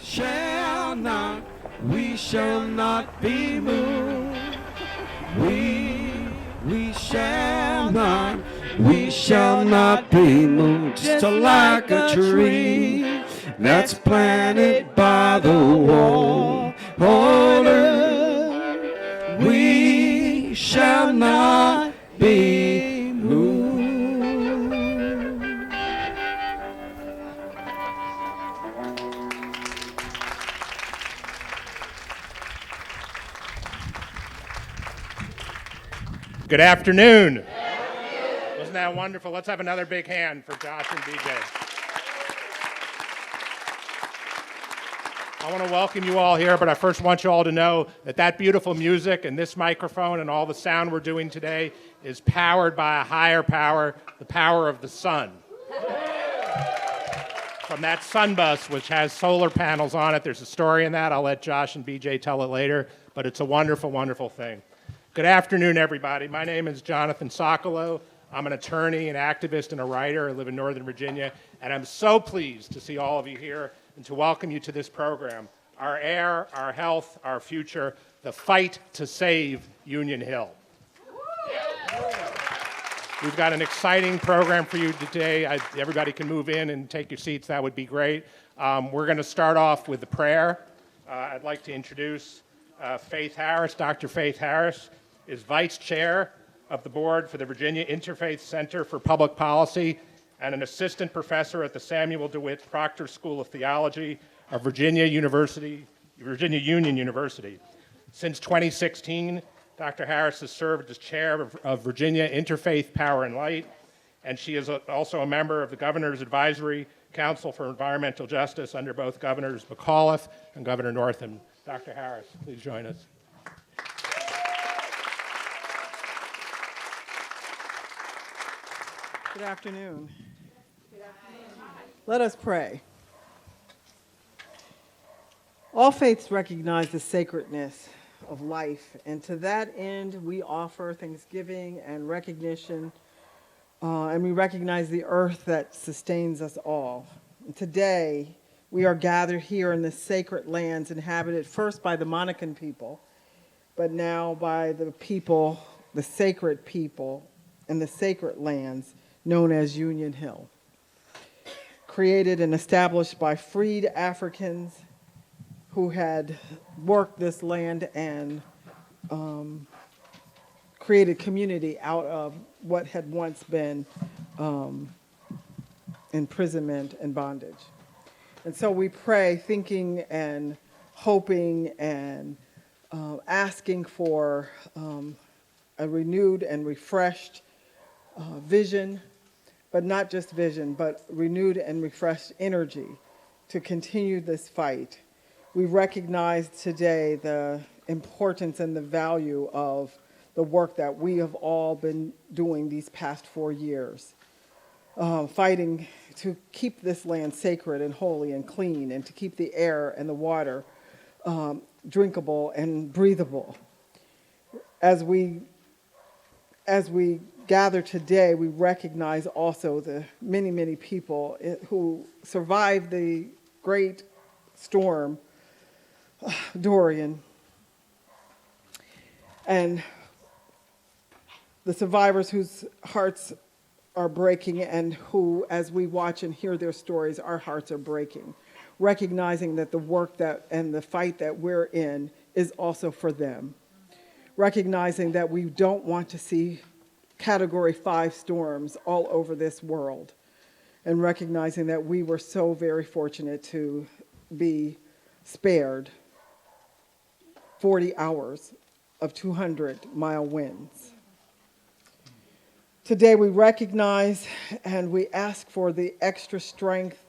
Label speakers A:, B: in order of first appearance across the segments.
A: we shall not be moved. We shall not be moved. Just like a tree that's planted by the water, we shall not be moved.
B: Good afternoon. Wasn't that wonderful? Let's have another big hand for Josh and BJ. I want to welcome you all here, but I first want you all to know that that beautiful music and this microphone and all the sound we're doing today is powered by a higher power, the power of the sun. From that sun bus, which has solar panels on it, there's a story in that. I'll let Josh and BJ tell it later, but it's a wonderful, wonderful thing. Good afternoon, everybody. My name is Jonathan Sokolow. I'm an attorney, an activist, and a writer. I live in Northern Virginia, and I'm so pleased to see all of you here and to welcome you to this program. Our air, our health, our future, the fight to save Union Hill. We've got an exciting program for you today. Everybody can move in and take your seats. That would be great. We're going to start off with a prayer. I'd like to introduce Faith Harris. Dr. Faith Harris is Vice Chair of the Board for the Virginia Interfaith Center for Public Policy and an assistant professor at the Samuel DeWitt Proctor School of Theology of Virginia Union University. Since 2016, Dr. Harris has served as chair of Virginia Interfaith Power and Light, and she is also a member of the Governor's Advisory Council for Environmental Justice under both Governors McAuliffe and Governor Northam. Dr. Harris, please join us.
C: Good afternoon. Let us pray. All faiths recognize the sacredness of life, and to that end, we offer thanksgiving and recognition, and we recognize the earth that sustains us all. And today, we are gathered here in the sacred lands inhabited first by the Monacan people, but now by the people, the sacred people, and the sacred lands known as Union Hill. Created and established by freed Africans who had worked this land and created community out of what had once been imprisonment and bondage. And so we pray, thinking and hoping and asking for a renewed and refreshed vision, but not just vision, but renewed and refreshed energy to continue this fight. We recognize today the importance and the value of the work that we have all been doing these past 4 years, fighting to keep this land sacred and holy and clean, and to keep the air and the water drinkable and breathable. As we gather today, we recognize also the many, many people who survived the great storm, Dorian, and the survivors whose hearts are breaking, and who, as we watch and hear their stories, our hearts are breaking, recognizing that the work that and the fight that we're in is also for them, recognizing that we don't want to see Category 5 storms all over this world, and recognizing that we were so very fortunate to be spared 40 hours of 200-mile winds. Today we recognize and we ask for the extra strength,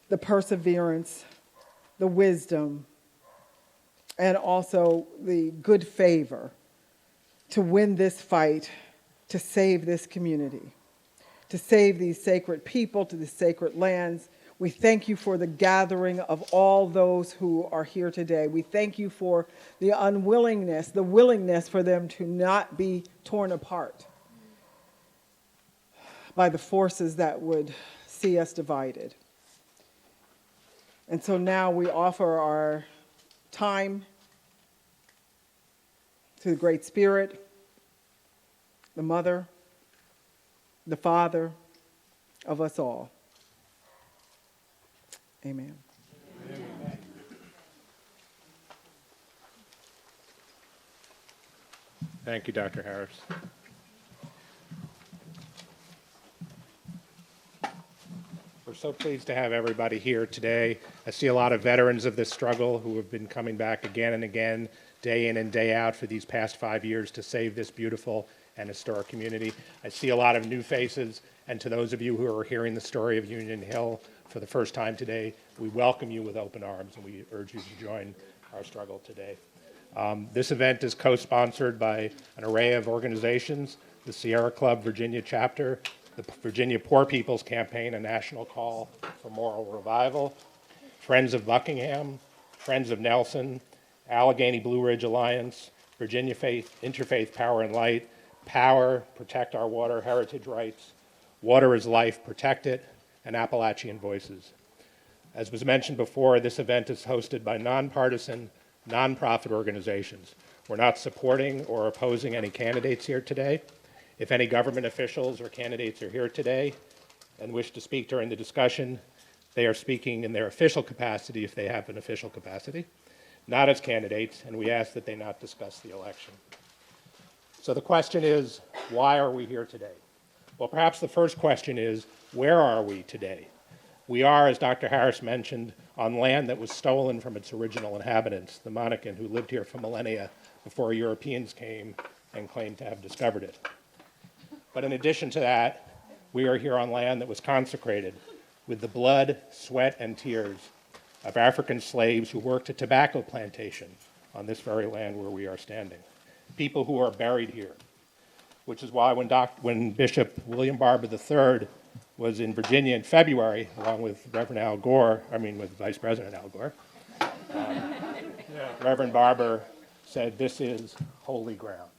C: the perseverance, the wisdom, and also the good favor to win this fight, to save this community, to save these sacred people, to the sacred lands. We thank you for the gathering of all those who are here today. We thank you for the unwillingness, the willingness for them to not be torn apart by the forces that would see us divided. And so now we offer our time to the Great Spirit, the Mother, the Father of us all. Amen.
B: Thank you, Dr. Harris. We're so pleased to have everybody here today. I see a lot of veterans of this struggle who have been coming back again and again, day in and day out for these past 5 years to save this beautiful and historic community. I see a lot of new faces, and to those of you who are hearing the story of Union Hill for the first time today, we welcome you with open arms, and we urge you to join our struggle today. This event is co-sponsored by an array of organizations, the Sierra Club Virginia chapter, the Virginia Poor People's Campaign, a national call for moral revival, Friends of Buckingham, Friends of Nelson, Allegheny Blue Ridge Alliance, Virginia Faith, Interfaith Power and Light, Power, Protect Our Water, Heritage Rights, Water is Life, Protect It, and Appalachian Voices. As was mentioned before, this event is hosted by nonpartisan, nonprofit organizations. We're not supporting or opposing any candidates here today. If any government officials or candidates are here today and wish to speak during the discussion, they are speaking in their official capacity if they have an official capacity, not as candidates, and we ask that they not discuss the election. So the question is, why are we here today? Well, perhaps the first question is, where are we today? We are, as Dr. Harris mentioned, on land that was stolen from its original inhabitants, the Monacan, who lived here for millennia before Europeans came and claimed to have discovered it. But in addition to that, we are here on land that was consecrated with the blood, sweat, and tears of African slaves who worked a tobacco plantation on this very land where we are standing. People who are buried here, which is why when Bishop William Barber III was in Virginia in February, along with with Vice President Al Gore, Reverend Barber said, "This is holy ground.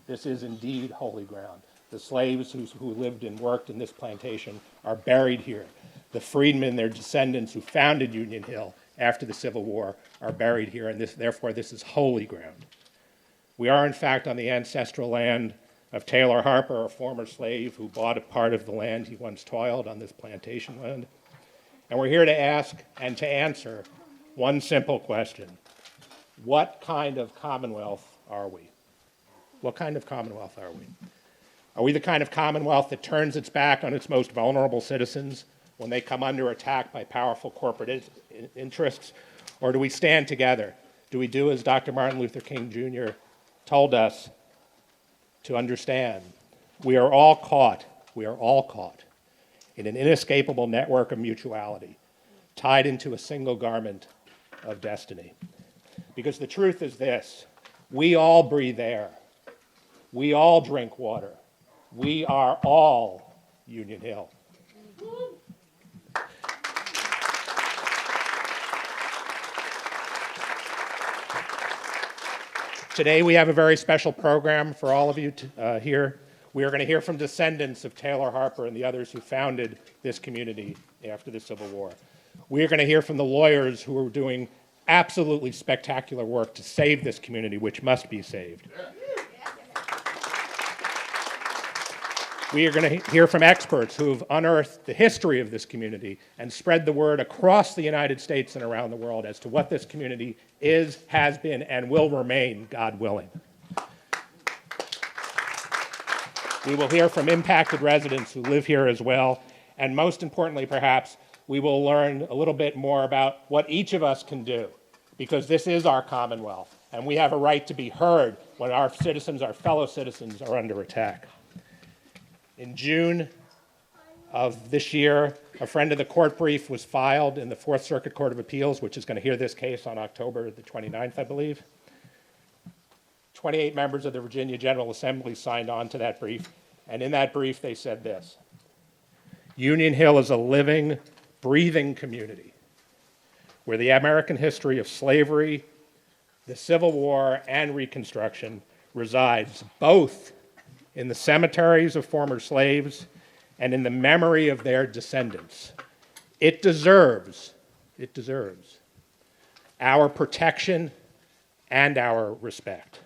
B: This is indeed holy ground. The slaves who lived and worked in this plantation are buried here. The freedmen, their descendants who founded Union Hill after the Civil War, are buried here, and therefore this is holy ground." We are, in fact, on the ancestral land of Taylor Harper, a former slave who bought a part of the land he once toiled on this plantation land. And we're here to ask and to answer one simple question. What kind of commonwealth are we? What kind of commonwealth are we? Are we the kind of commonwealth that turns its back on its most vulnerable citizens when they come under attack by powerful corporate interests? Or do we stand together? Do we do as Dr. Martin Luther King Jr. told us to understand? We are all caught in an inescapable network of mutuality, tied into a single garment of destiny. Because the truth is this: we all breathe air. We all drink water. We are all Union Hill. Today we have a very special program for all of you here. We are going to hear from descendants of Taylor Harper and the others who founded this community after the Civil War. We are going to hear from the lawyers who are doing absolutely spectacular work to save this community, which must be saved. We are going to hear from experts who have unearthed the history of this community and spread the word across the United States and around the world as to what this community is, has been, and will remain, God willing. We will hear from impacted residents who live here as well, and most importantly, perhaps, we will learn a little bit more about what each of us can do, because this is our commonwealth, and we have a right to be heard when our citizens, our fellow citizens, are under attack. In June of this year, a friend of the court brief was filed in the Fourth Circuit Court of Appeals, which is going to hear this case on October the 29th, I believe. 28 members of the Virginia General Assembly signed on to that brief, and in that brief they said this: Union Hill is a living, breathing community where the American history of slavery, the Civil War, and Reconstruction resides, both in the cemeteries of former slaves and in the memory of their descendants. It deserves it deserves, our protection and our respect.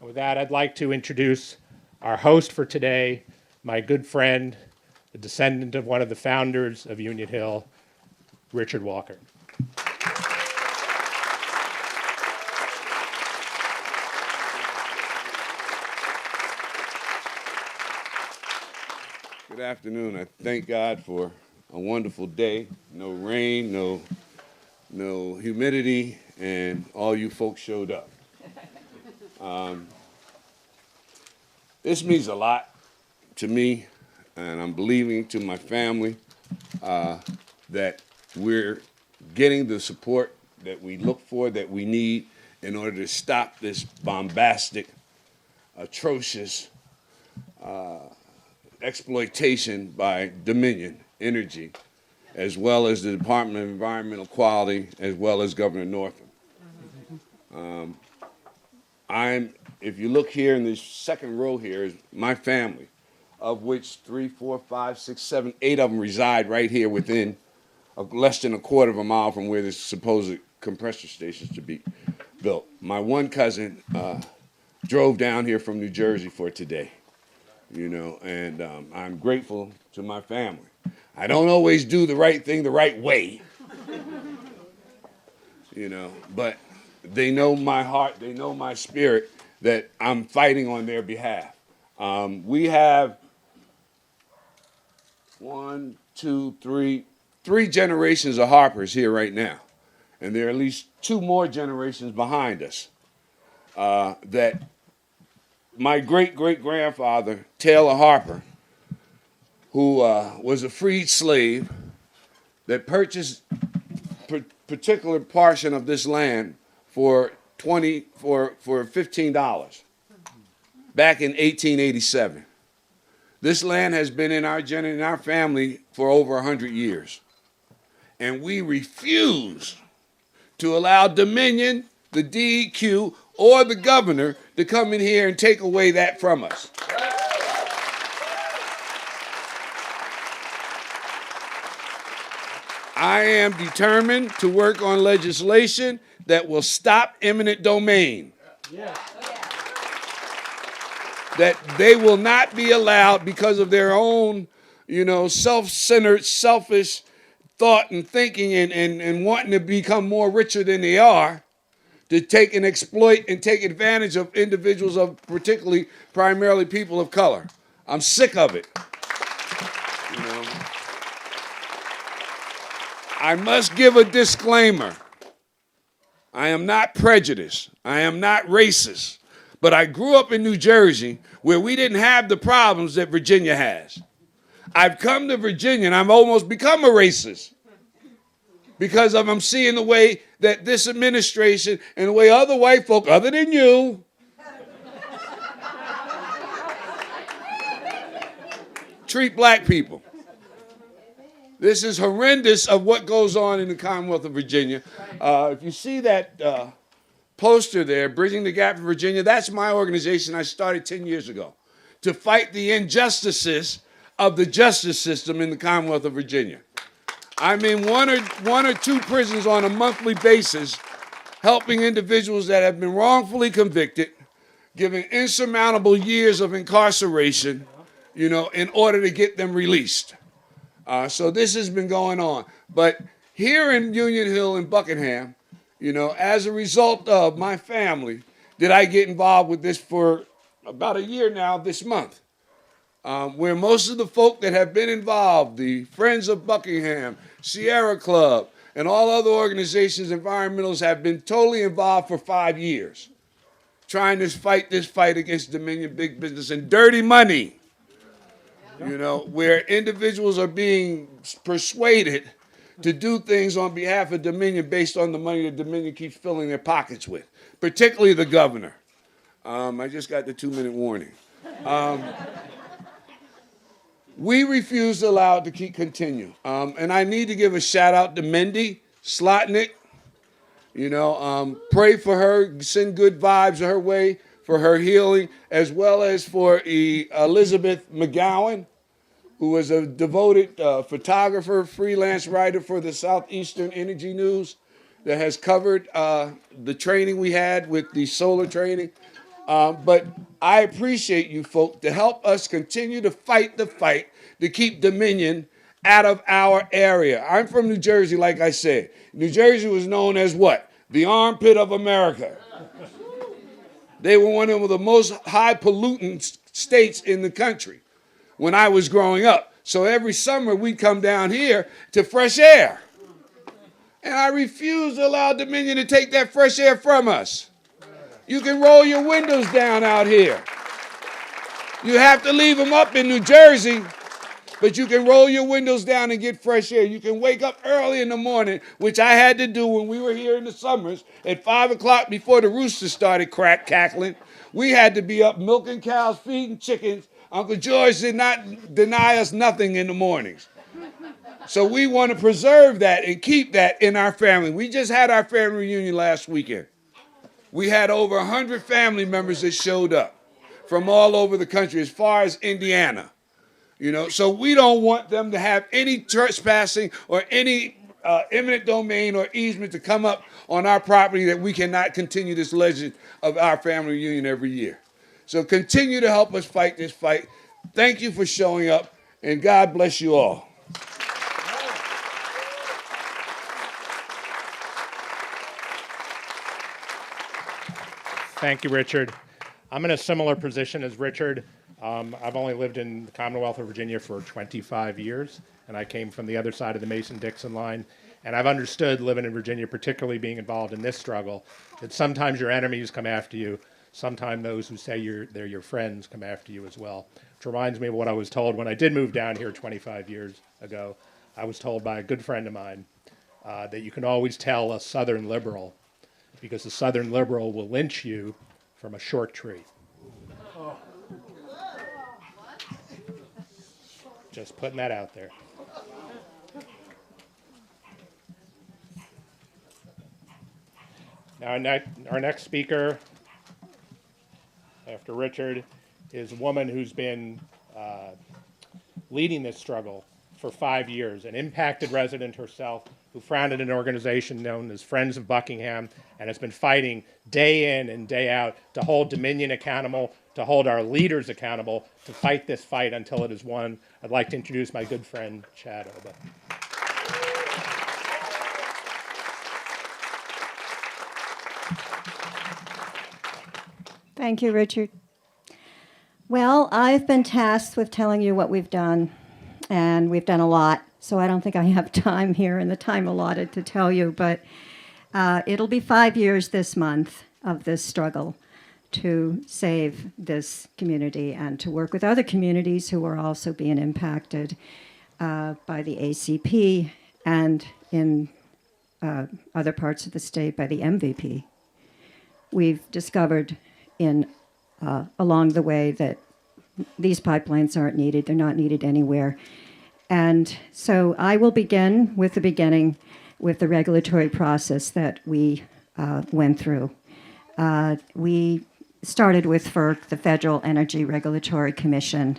B: And with that, I'd like to introduce our host for today, my good friend, the descendant of one of the founders of Union Hill, Richard Walker.
A: Good afternoon. I thank God for a wonderful day. No rain, no humidity, and all you folks showed up. This means a lot to me, and I'm believing to my family that we're getting the support that we look for, that we need in order to stop this bombastic, atrocious exploitation by Dominion Energy, as well as the Department of Environmental Quality, as well as Governor Northam. If you look here in the second row here, is my family, of which 3, 4, 5, 6, 7, 8 of them reside right here within less than a quarter of a mile from where the supposed compressor stations to be built. My one cousin drove down here from New Jersey for today, and I'm grateful to my family. I don't always do the right thing the right way, but they know my heart, they know my spirit, that I'm fighting on their behalf. We have 3 generations of Harpers here right now, and there are at least 2 more generations behind us. That my great-great-grandfather, Taylor Harper, who was a freed slave that purchased a particular portion of this land for $15 back in 1887. This land has been in our family for over 100 years. And we refuse to allow Dominion, the DEQ, or the governor to come in here and take away that from us. I am determined to work on legislation that will stop eminent domain. Yeah. That they will not be allowed, because of their own, self-centered, selfish thought and thinking and wanting to become more richer than they are, to take and exploit and take advantage of individuals of primarily people of color. I'm sick of it. I must give a disclaimer. I am not prejudiced. I am not racist. But I grew up in New Jersey where we didn't have the problems that Virginia has. I've come to Virginia and I've almost become a racist because I'm seeing the way that this administration and the way other white folk, other than you, treat black people. This is horrendous of what goes on in the Commonwealth of Virginia. If you see that poster there, Bridging the Gap in Virginia, that's my organization I started 10 years ago to fight the injustices of the justice system in the Commonwealth of Virginia. I'm in one or two prisons on a monthly basis, helping individuals that have been wrongfully convicted, giving insurmountable years of incarceration, in order to get them released. So this has been going on. But here in Union Hill and Buckingham, as a result of my family, did I get involved with this for about a year now this month, where most of the folk that have been involved, the Friends of Buckingham, Sierra Club, and all other organizations, environmentalists, have been totally involved for 5 years, trying to fight this fight against Dominion, big business, and dirty money. Where individuals are being persuaded to do things on behalf of Dominion based on the money that Dominion keeps filling their pockets with, particularly the governor. I just got the 2-minute warning. We refuse to allow it to continue. And I need to give a shout out to Mindy Slotnick. Pray for her, send good vibes her way for her healing, as well as for Elizabeth McGowan, who was a devoted photographer, freelance writer for the Southeastern Energy News that has covered the training we had with the solar training. But I appreciate you folk to help us continue to fight the fight to keep Dominion out of our area. I'm from New Jersey, like I said. New Jersey was known as what? The armpit of America. They were one of the most high pollutant states in the country when I was growing up. So every summer we'd come down here to fresh air. And I refuse to allow Dominion to take that fresh air from us. You can roll your windows down out here. You have to leave them up in New Jersey, but you can roll your windows down and get fresh air. You can wake up early in the morning, which I had to do when we were here in the summers, at 5 o'clock before the roosters started cackling. We had to be up milking cows, feeding chickens. Uncle George did not deny us nothing in the mornings. So we want to preserve that and keep that in our family. We just had our family reunion last weekend. We had over 100 family members that showed up from all over the country, as far as Indiana. So we don't want them to have any trespassing or any eminent domain or easement to come up on our property that we cannot continue this legend of our family reunion every year. So continue to help us fight this fight. Thank you for showing up, and God bless you all.
B: Thank you, Richard. I'm in a similar position as Richard. I've only lived in the Commonwealth of Virginia for 25 years, and I came from the other side of the Mason-Dixon line. And I've understood living in Virginia, particularly being involved in this struggle, that sometimes your enemies come after you. Sometimes those who say they're your friends come after you as well. Which reminds me of what I was told when I did move down here 25 years ago. I was told by a good friend of mine that you can always tell a Southern liberal because a Southern liberal will lynch you from a short tree. Just putting that out there. Now, our next speaker, after Richard, is a woman who's been leading this struggle for 5 years, an impacted resident herself who founded an organization known as Friends of Buckingham and has been fighting day in and day out to hold Dominion accountable, to hold our leaders accountable, to fight this fight until it is won. I'd like to introduce my good friend, Chad Oba.
D: Thank you, Richard. Well, I've been tasked with telling you what we've done, and we've done a lot, so I don't think I have time here in the time allotted to tell you, but it'll be 5 years this month of this struggle to save this community and to work with other communities who are also being impacted by the ACP and in other parts of the state by the MVP. We've discovered along the way that these pipelines aren't needed. They're not needed anywhere. And so I will begin with the beginning with the regulatory process that we went through. We started with FERC, the Federal Energy Regulatory Commission,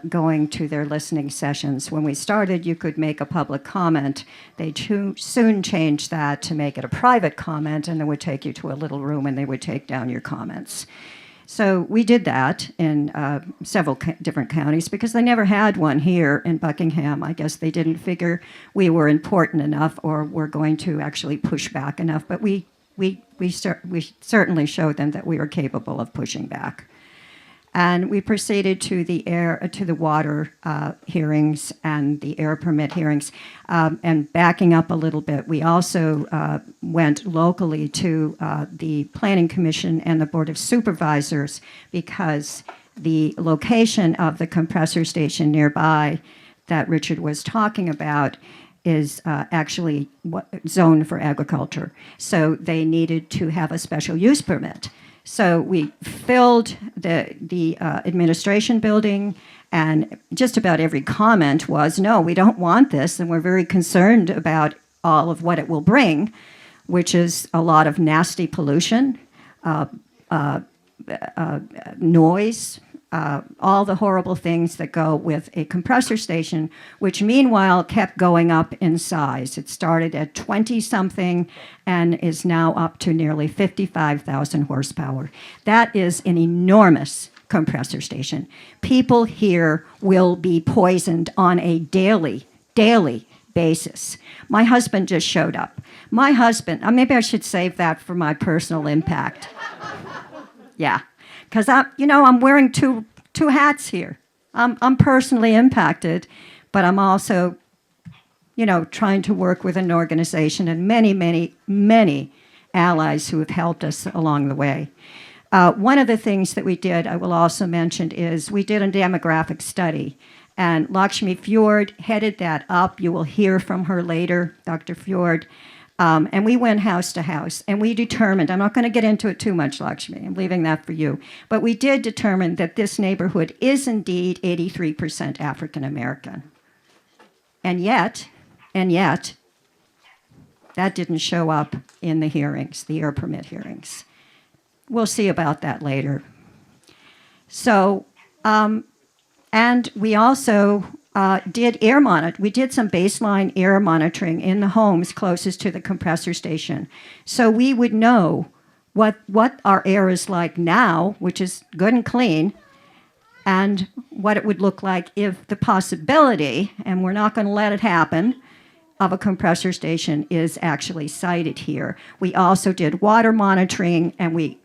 D: going to their listening sessions. When we started, you could make a public comment. They soon changed that to make it a private comment, and they would take you to a little room and they would take down your comments. So we did that in several different counties because they never had one here in Buckingham. I guess they didn't figure we were important enough or were going to actually push back enough, but we certainly showed them that we were capable of pushing back. And we proceeded to the water hearings and the air permit hearings. And backing up a little bit, we also went locally to the Planning Commission and the Board of Supervisors because the location of the compressor station nearby that Richard was talking about is actually zoned for agriculture. So they needed to have a special use permit. So we filled the administration building, and just about every comment was, no, we don't want this, and we're very concerned about all of what it will bring, which is a lot of nasty pollution, noise, all the horrible things that go with a compressor station, which meanwhile kept going up in size. It started at 20-something and is now up to nearly 55,000 horsepower. That is an enormous compressor station. People here will be poisoned on a daily basis. My husband just showed up. My husband, maybe I should save that for my personal impact. Yeah, because I'm wearing two hats here. I'm personally impacted, but I'm also, trying to work with an organization and many allies who have helped us along the way. One of the things that we did, I will also mention, is we did a demographic study. And Lakshmi Fjord headed that up. You will hear from her later, Dr. Fjord. And we went house to house, and we determined, I'm not going to get into it too much, Lakshmi, I'm leaving that for you, but we did determine that this neighborhood is indeed 83% African American. And yet, that didn't show up in the hearings, the air permit hearings. We'll see about that later. So, and we also did air monitor. We did some baseline air monitoring in the homes closest to the compressor station. So we would know what our air is like now, which is good and clean, and what it would look like if the possibility, and we're not going to let it happen, of a compressor station is actually sited here. We also did water monitoring, and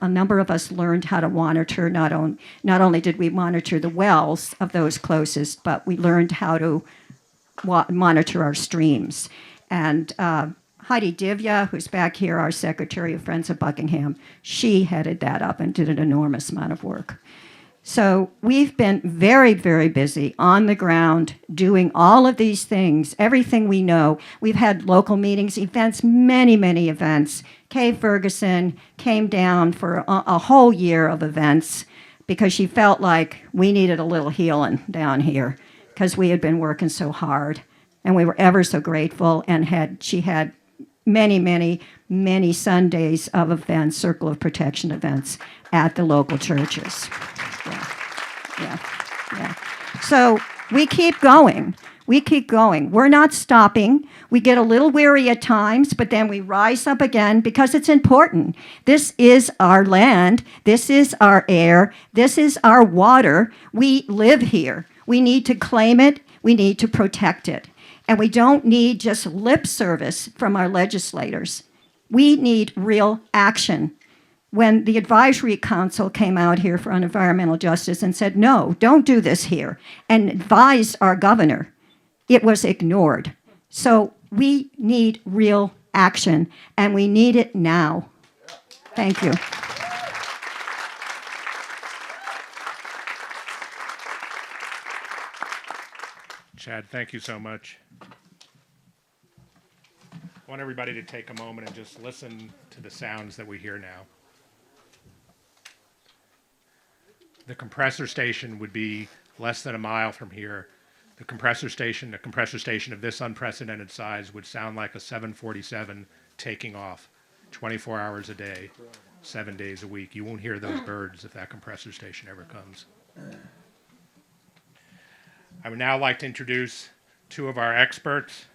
D: a number of us learned how to monitor. Not only did we monitor the wells of those closest, but we learned how to monitor our streams. And Heidi Divya, who's back here, our Secretary of Friends of Buckingham, she headed that up and did an enormous amount of work. So we've been very, very busy on the ground doing all of these things, everything we know. We've had local meetings, events, many events. Kay Ferguson came down for a whole year of events because she felt like we needed a little healing down here because we had been working so hard. And we were ever so grateful, and she had many Sundays of events, Circle of Protection events at the local churches. Yeah. So we keep going. We're not stopping. We get a little weary at times, but then we rise up again because it's important. This is our land. This is our air. This is our water. We live here. We need to claim it. We need to protect it. And we don't need just lip service from our legislators. We need real action. When the Advisory Council came out here on environmental justice and said, no, don't do this here, and advised our governor, it was ignored. So we need real action, and we need it now. Thank you.
B: Chad, thank you so much. I want everybody to take a moment and just listen to the sounds that we hear now. The compressor station would be less than a mile from here. A compressor station of this unprecedented size would sound like a 747 taking off 24 hours a day, 7 days a week. You won't hear those birds if that compressor station ever comes. I would now like to introduce two of our experts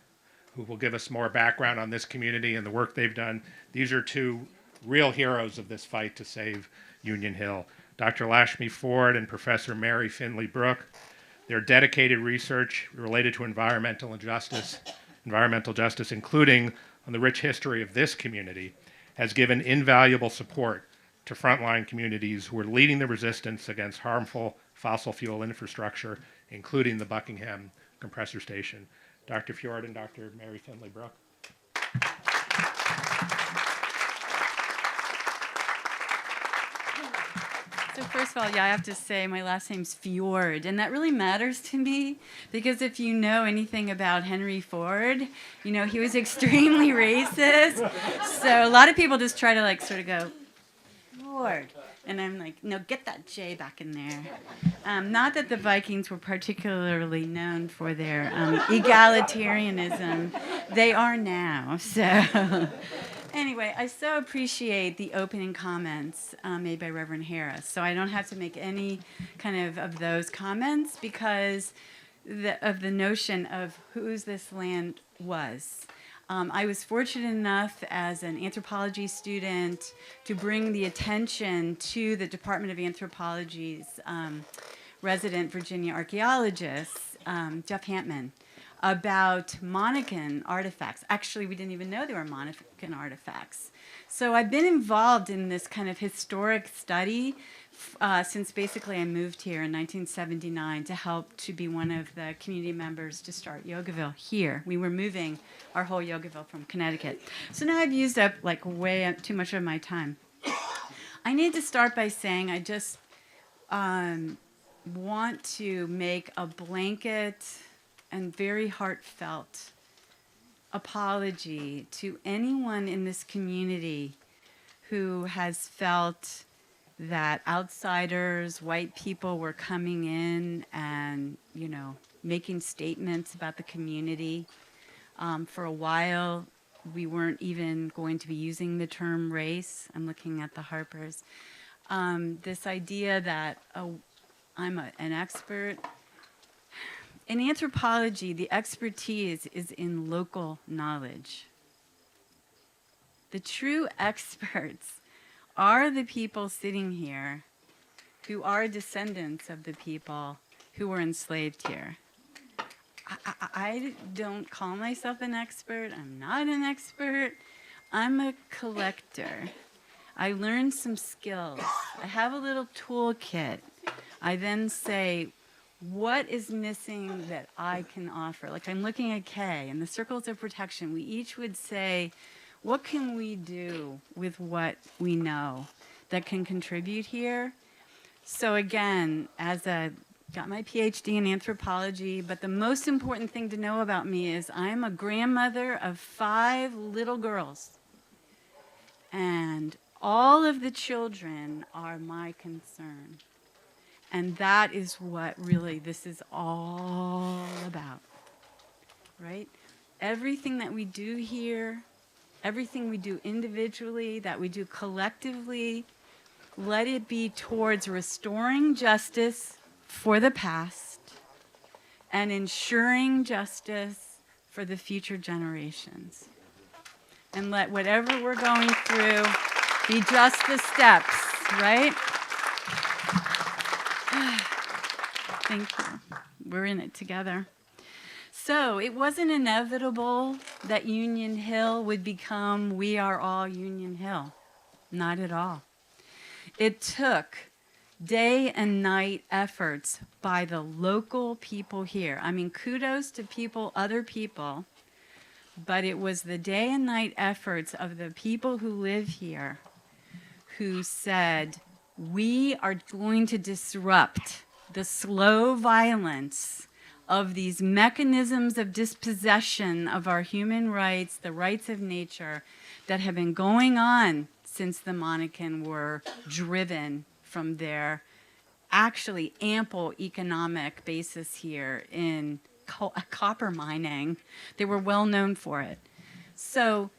B: who will give us more background on this community and the work they've done. These are two real heroes of this fight to save Union Hill. Dr. Lakshmi Fjord and Professor Mary Finley-Brook. Their dedicated research related to environmental justice, including on the rich history of this community, has given invaluable support to frontline communities who are leading the resistance against harmful fossil fuel infrastructure, including the Buckingham compressor station. Dr. Fjord and Dr. Mary Finley-Brook.
E: So first of all, I have to say my last name's Fjord, and that really matters to me because if you know anything about Henry Ford, you know he was extremely racist. So a lot of people just try to sort of go, Ford. And I'm like, no, get that J back in there. Not that the Vikings were particularly known for their egalitarianism. They are now. So Anyway, I so appreciate the opening comments made by Reverend Harris. So I don't have to make any kind of those comments because of the notion of whose this land was. I was fortunate enough as an anthropology student to bring the attention to the Department of Anthropology's resident Virginia archaeologist, Jeff Hantman, about Monacan artifacts. Actually, we didn't even know they were Monacan artifacts. So I've been involved in this kind of historic study since basically I moved here in 1979 to help to be one of the community members to start Yogaville here. We were moving our whole Yogaville from Connecticut. So now I've used up like way up too much of my time. I need to start by saying I just want to make a blanket and very heartfelt apology to anyone in this community who has felt that outsiders, white people were coming in and, you know, making statements about the community. For a while, we weren't even going to be using the term race. I'm looking at the Harpers. This idea that I'm an expert. In anthropology, the expertise is in local knowledge. The true experts are the people sitting here who are descendants of the people who were enslaved here. I don't call myself an expert. I'm not an expert. I'm a collector. I learned some skills. I have a little toolkit. I then say, what is missing that I can offer? Like I'm looking at Kay and the circles of protection. We each would say, what can we do with what we know that can contribute here? So again, got my PhD in anthropology, but the most important thing to know about me is I'm a grandmother of 5 little girls. And all of the children are my concern. And that is what really this is all about, right? Everything that we do here, everything we do individually, that we do collectively, let it be towards restoring justice for the past and ensuring justice for the future generations. And let whatever we're going through be just the steps, right? Thank you. We're in it together. So it wasn't inevitable that Union Hill would become We Are All Union Hill. Not at all. It took day and night efforts by the local people here. I mean, kudos to other people, but it was the day and night efforts of the people who live here who said, we are going to disrupt the slow violence of these mechanisms of dispossession of our human rights, the rights of nature, that have been going on since the Monacan were driven from their actually ample economic basis here in copper mining. They were well known for it. So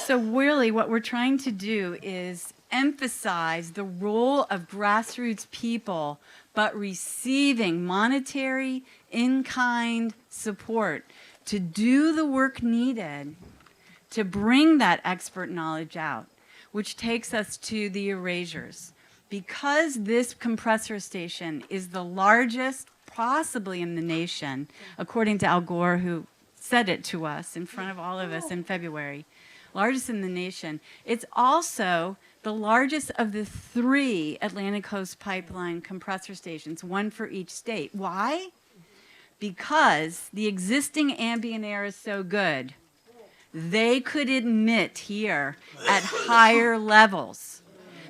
E: really what we're trying to do is emphasize the role of grassroots people, but receiving monetary, in-kind support to do the work needed to bring that expert knowledge out, which takes us to the erasures. Because this compressor station is the largest possibly in the nation, according to Al Gore, who said it to us in front of all of us in February, largest in the nation, it's also the largest of the 3 Atlantic Coast Pipeline compressor stations, one for each state. Why? Because the existing ambient air is so good, they could emit here at higher levels.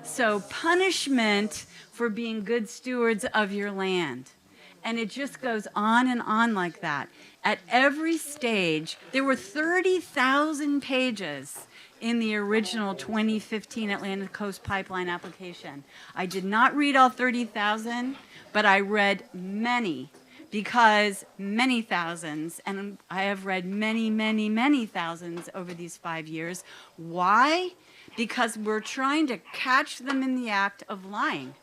E: So punishment for being good stewards of your land. And it just goes on and on like that. At every stage, there were 30,000 pages in the original 2015 Atlantic Coast Pipeline application. I did not read all 30,000, but I read many because many thousands, and I have read many, many, many thousands over these 5 years. Why? Because we're trying to catch them in the act of lying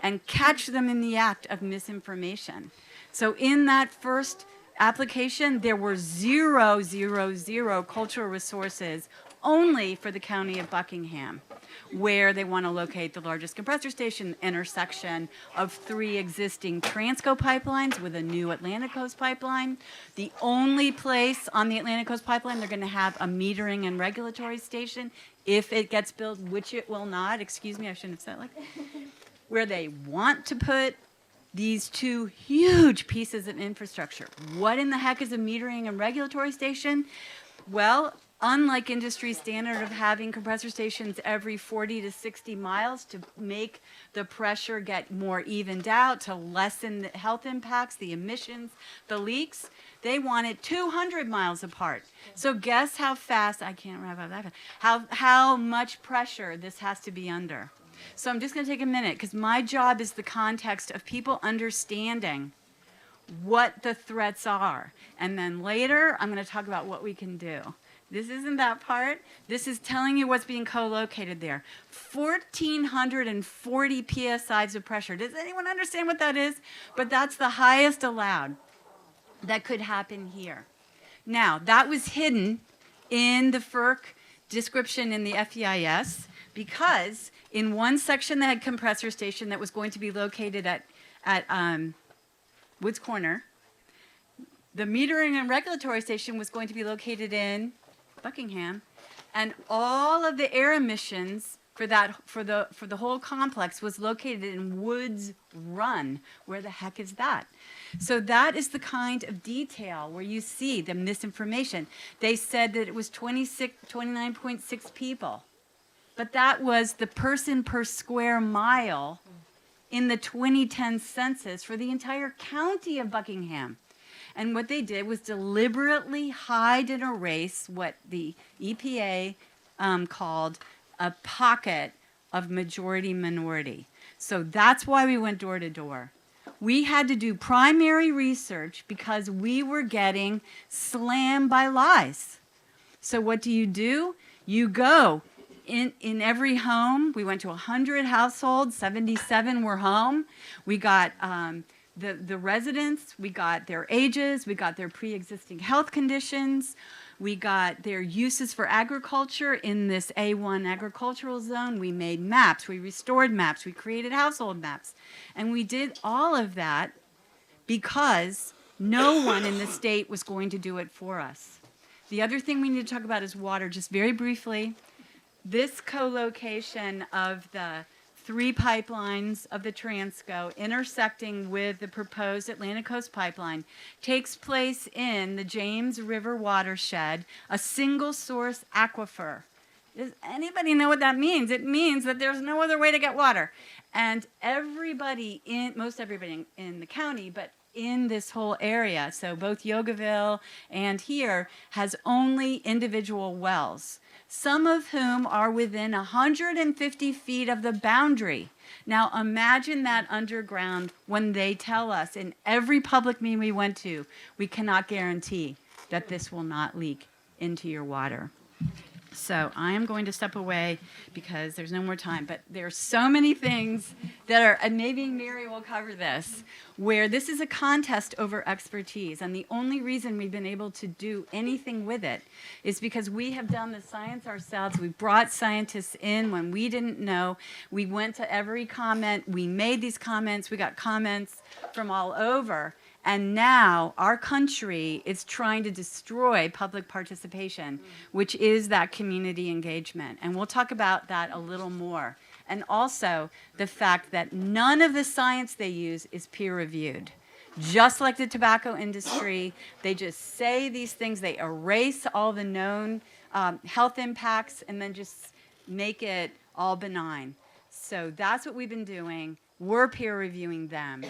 E: and catch them in the act of misinformation. So in that first application, there were 0, 0, 0 cultural resources only for the county of Buckingham, where they want to locate the largest compressor station intersection of 3 existing Transco pipelines with a new Atlantic Coast pipeline. The only place on the Atlantic Coast pipeline they're going to have a metering and regulatory station if it gets built, which it will not. Excuse me, I shouldn't have said it like that. Where they want to put these 2 huge pieces of infrastructure. What in the heck is a metering and regulatory station? Well, unlike industry standard of having compressor stations every 40 to 60 miles to make the pressure get more evened out, to lessen the health impacts, the emissions, the leaks, they want it 200 miles apart. So guess how fast, I can't wrap up that fast, how much pressure this has to be under. So I'm just going to take a minute because my job is the context of people understanding what the threats are. And then later, I'm going to talk about what we can do. This isn't that part. This is telling you what's being co-located there. 1,440 PSIs of pressure. Does anyone understand what that is? But that's the highest allowed that could happen here. Now, that was hidden in the FERC description in the FEIS because in one section that had compressor station that was going to be located at Woods Corner, the metering and regulatory station was going to be located in Buckingham, and all of the air emissions for the whole complex was located in Woods Run. Where the heck is that? So that is the kind of detail where you see the misinformation. They said that it was 29.6 people, but that was the person per square mile in the 2010 census for the entire county of Buckingham. And what they did was deliberately hide and erase what the EPA called a pocket of majority minority. So that's why we went door to door. We had to do primary research because we were getting slammed by lies. So what do? You go in every home. We went to 100 households, 77 were home. We got the residents, we got their ages, we got their pre-existing health conditions, we got their uses for agriculture in this A1 agricultural zone. We made maps, we restored maps, we created household maps. And we did all of that because no one in the state was going to do it for us. The other thing we need to talk about is water, just very briefly. This co-location of the 3 pipelines of the Transco intersecting with the proposed Atlantic Coast pipeline takes place in the James River watershed, a single source aquifer. Does anybody know what that means? It means that there's no other way to get water. And most everybody in the county, but in this whole area, so both Yogaville and here, has only individual wells, some of whom are within 150 feet of the boundary. Now imagine that underground when they tell us in every public meeting we went to, we cannot guarantee that this will not leak into your water. So I am going to step away because there's no more time, but there are so many things that are, and maybe Mary will cover this, where this is a contest over expertise. And the only reason we've been able to do anything with it is because we have done the science ourselves. We brought scientists in when we didn't know. We went to every comment. We made these comments. We got comments from all over. And now our country is trying to destroy public participation, which is that community engagement. And we'll talk about that a little more. And also the fact that none of the science they use is peer-reviewed. Just like the tobacco industry, they just say these things, they erase all the known health impacts and then just make it all benign. So that's what we've been doing. We're peer-reviewing them.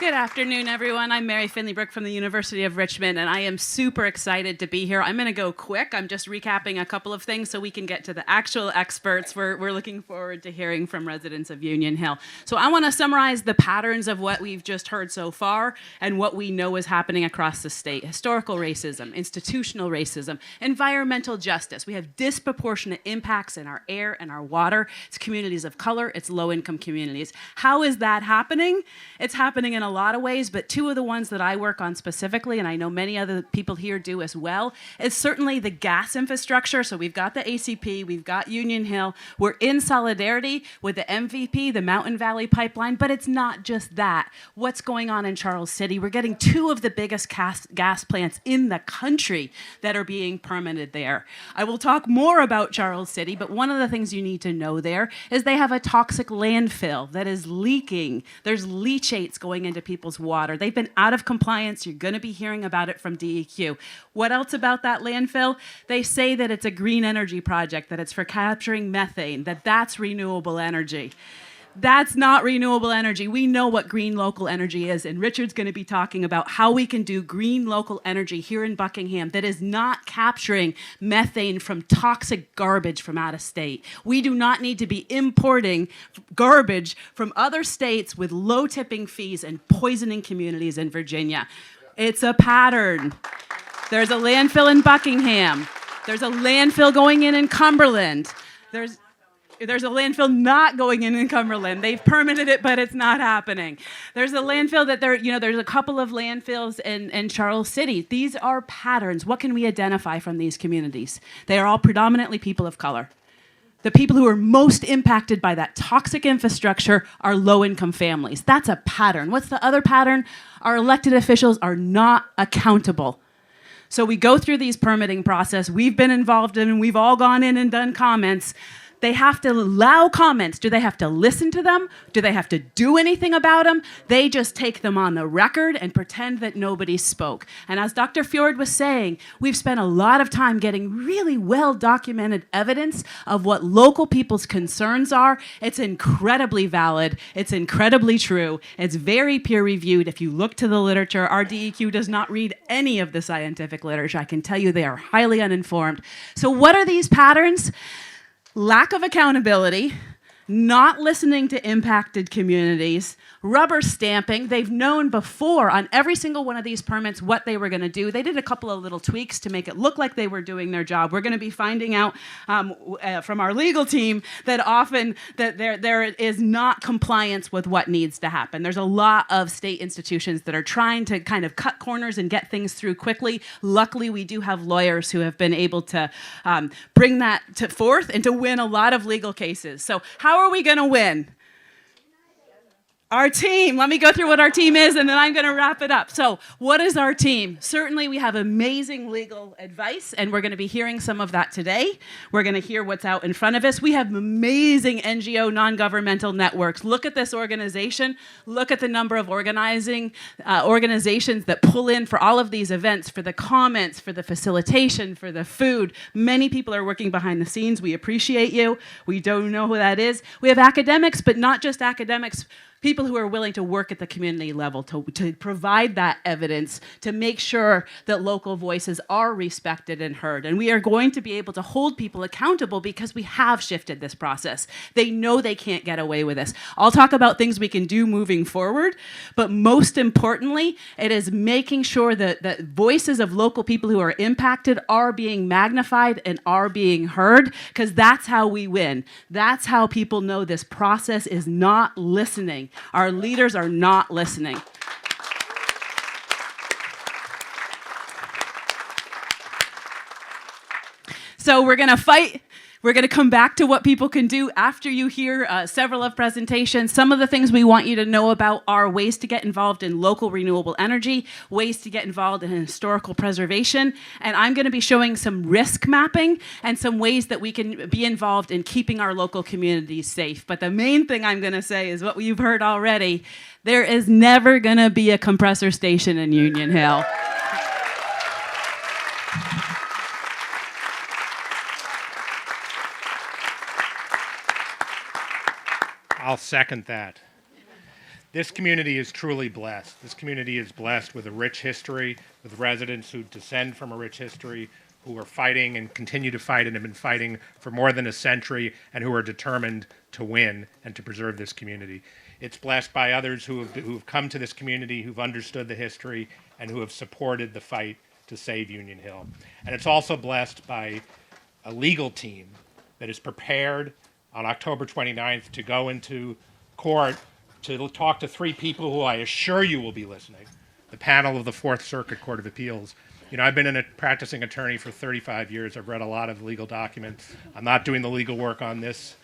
F: Good afternoon, everyone. I'm Mary Finley-Brook from the University of Richmond, and I am super excited to be here. I'm going to go quick. I'm just recapping a couple of things so we can get to the actual experts. We're looking forward to hearing from residents of Union Hill. So I want to summarize the patterns of what we've just heard so far and what we know is happening across the state. Historical racism, institutional racism, environmental justice. We have disproportionate impacts in our air and our water. It's communities of color. It's low-income communities. How is that happening? It's happening in a lot of ways, but two of the ones that I work on specifically, and I know many other people here do as well, is certainly the gas infrastructure. So we've got the ACP, we've got Union Hill. We're in solidarity with the MVP, the Mountain Valley Pipeline, but it's not just that. What's going on in Charles City? We're getting two of the biggest gas plants in the country that are being permitted there. I will talk more about Charles City, but one of the things you need to know there is they have a toxic landfill that is leaking. There's leachates going into people's water. They've been out of compliance. You're going to be hearing about it from DEQ. What else about that landfill? They say that it's a green energy project, that it's for capturing methane, that's renewable energy. That's not renewable energy. We know what green local energy is, and Richard's going to be talking about how we can do green local energy here in Buckingham that is not capturing methane from toxic garbage from out of state. We do not need to be importing garbage from other states with low tipping fees and poisoning communities in Virginia. It's a pattern. There's a landfill in Buckingham. There's a landfill going in Cumberland. There's a landfill not going in Cumberland. They've permitted it, but it's not happening. There's a landfill that there's a couple of landfills in Charles City. These are patterns. What can we identify from these communities? They are all predominantly people of color. The people who are most impacted by that toxic infrastructure are low-income families. That's a pattern. What's the other pattern? Our elected officials are not accountable. So we go through these permitting process. We've been involved in, and we've all gone in and done comments. They have to allow comments. Do they have to listen to them? Do they have to do anything about them? They just take them on the record and pretend that nobody spoke. And as Dr. Fjord was saying, we've spent a lot of time getting really well-documented evidence of what local people's concerns are. It's incredibly valid. It's incredibly true. It's very peer-reviewed. If you look to the literature, our DEQ does not read any of the scientific literature. I can tell you they are highly uninformed. So what are these patterns? Lack of accountability, not listening to impacted communities, rubber stamping. They've known before on every single one of these permits what they were going to do. They did a couple of little tweaks to make it look like they were doing their job. We're going to be finding out from our legal team that often that there is not compliance with what needs to happen. There's a lot of state institutions that are trying to kind of cut corners and get things through quickly. Luckily, we do have lawyers who have been able to bring that to forth and to win a lot of legal cases. So how are we going to win? Our team, let me go through what our team is, and then I'm going to wrap it up. So what is our team? Certainly, we have amazing legal advice, and we're going to be hearing some of that today. We're going to hear what's out in front of us. We have amazing NGO, non-governmental networks. Look at this organization. Look at the number of organizations that pull in for all of these events, for the comments, for the facilitation, for the food. Many people are working behind the scenes. We appreciate you. We don't know who that is. We have academics, but not just academics, people who are willing to work at the community level to provide that evidence, to make sure that local voices are respected and heard. And we are going to be able to hold people accountable because we have shifted this process. They know they can't get away with this. I'll talk about things we can do moving forward, but most importantly, it is making sure that voices of local people who are impacted are being magnified and are being heard, because that's how we win. That's how people know this process is not listening. Our leaders are not listening. So we're going to fight. We're going to come back to what people can do after you hear several of presentations. Some of the things we want you to know about are ways to get involved in local renewable energy, ways to get involved in historical preservation, and I'm going to be showing some risk mapping and some ways that we can be involved in keeping our local communities safe. But the main thing I'm going to say is what you've heard already. There is never going to be a compressor station in Union Hill.
B: I'll second that. This community is truly blessed. This community is blessed with a rich history, with residents who descend from a rich history, who are fighting and continue to fight and have been fighting for more than a century, and who are determined to win and to preserve this community. It's blessed by others who have come to this community, who've understood the history, and who have supported the fight to save Union Hill. And it's also blessed by a legal team that is prepared on October 29th to go into court to talk to three people who I assure you will be listening, the panel of the Fourth Circuit Court of Appeals. You know, I've been a practicing attorney for 35 years. I've read a lot of legal documents. I'm not doing the legal work on this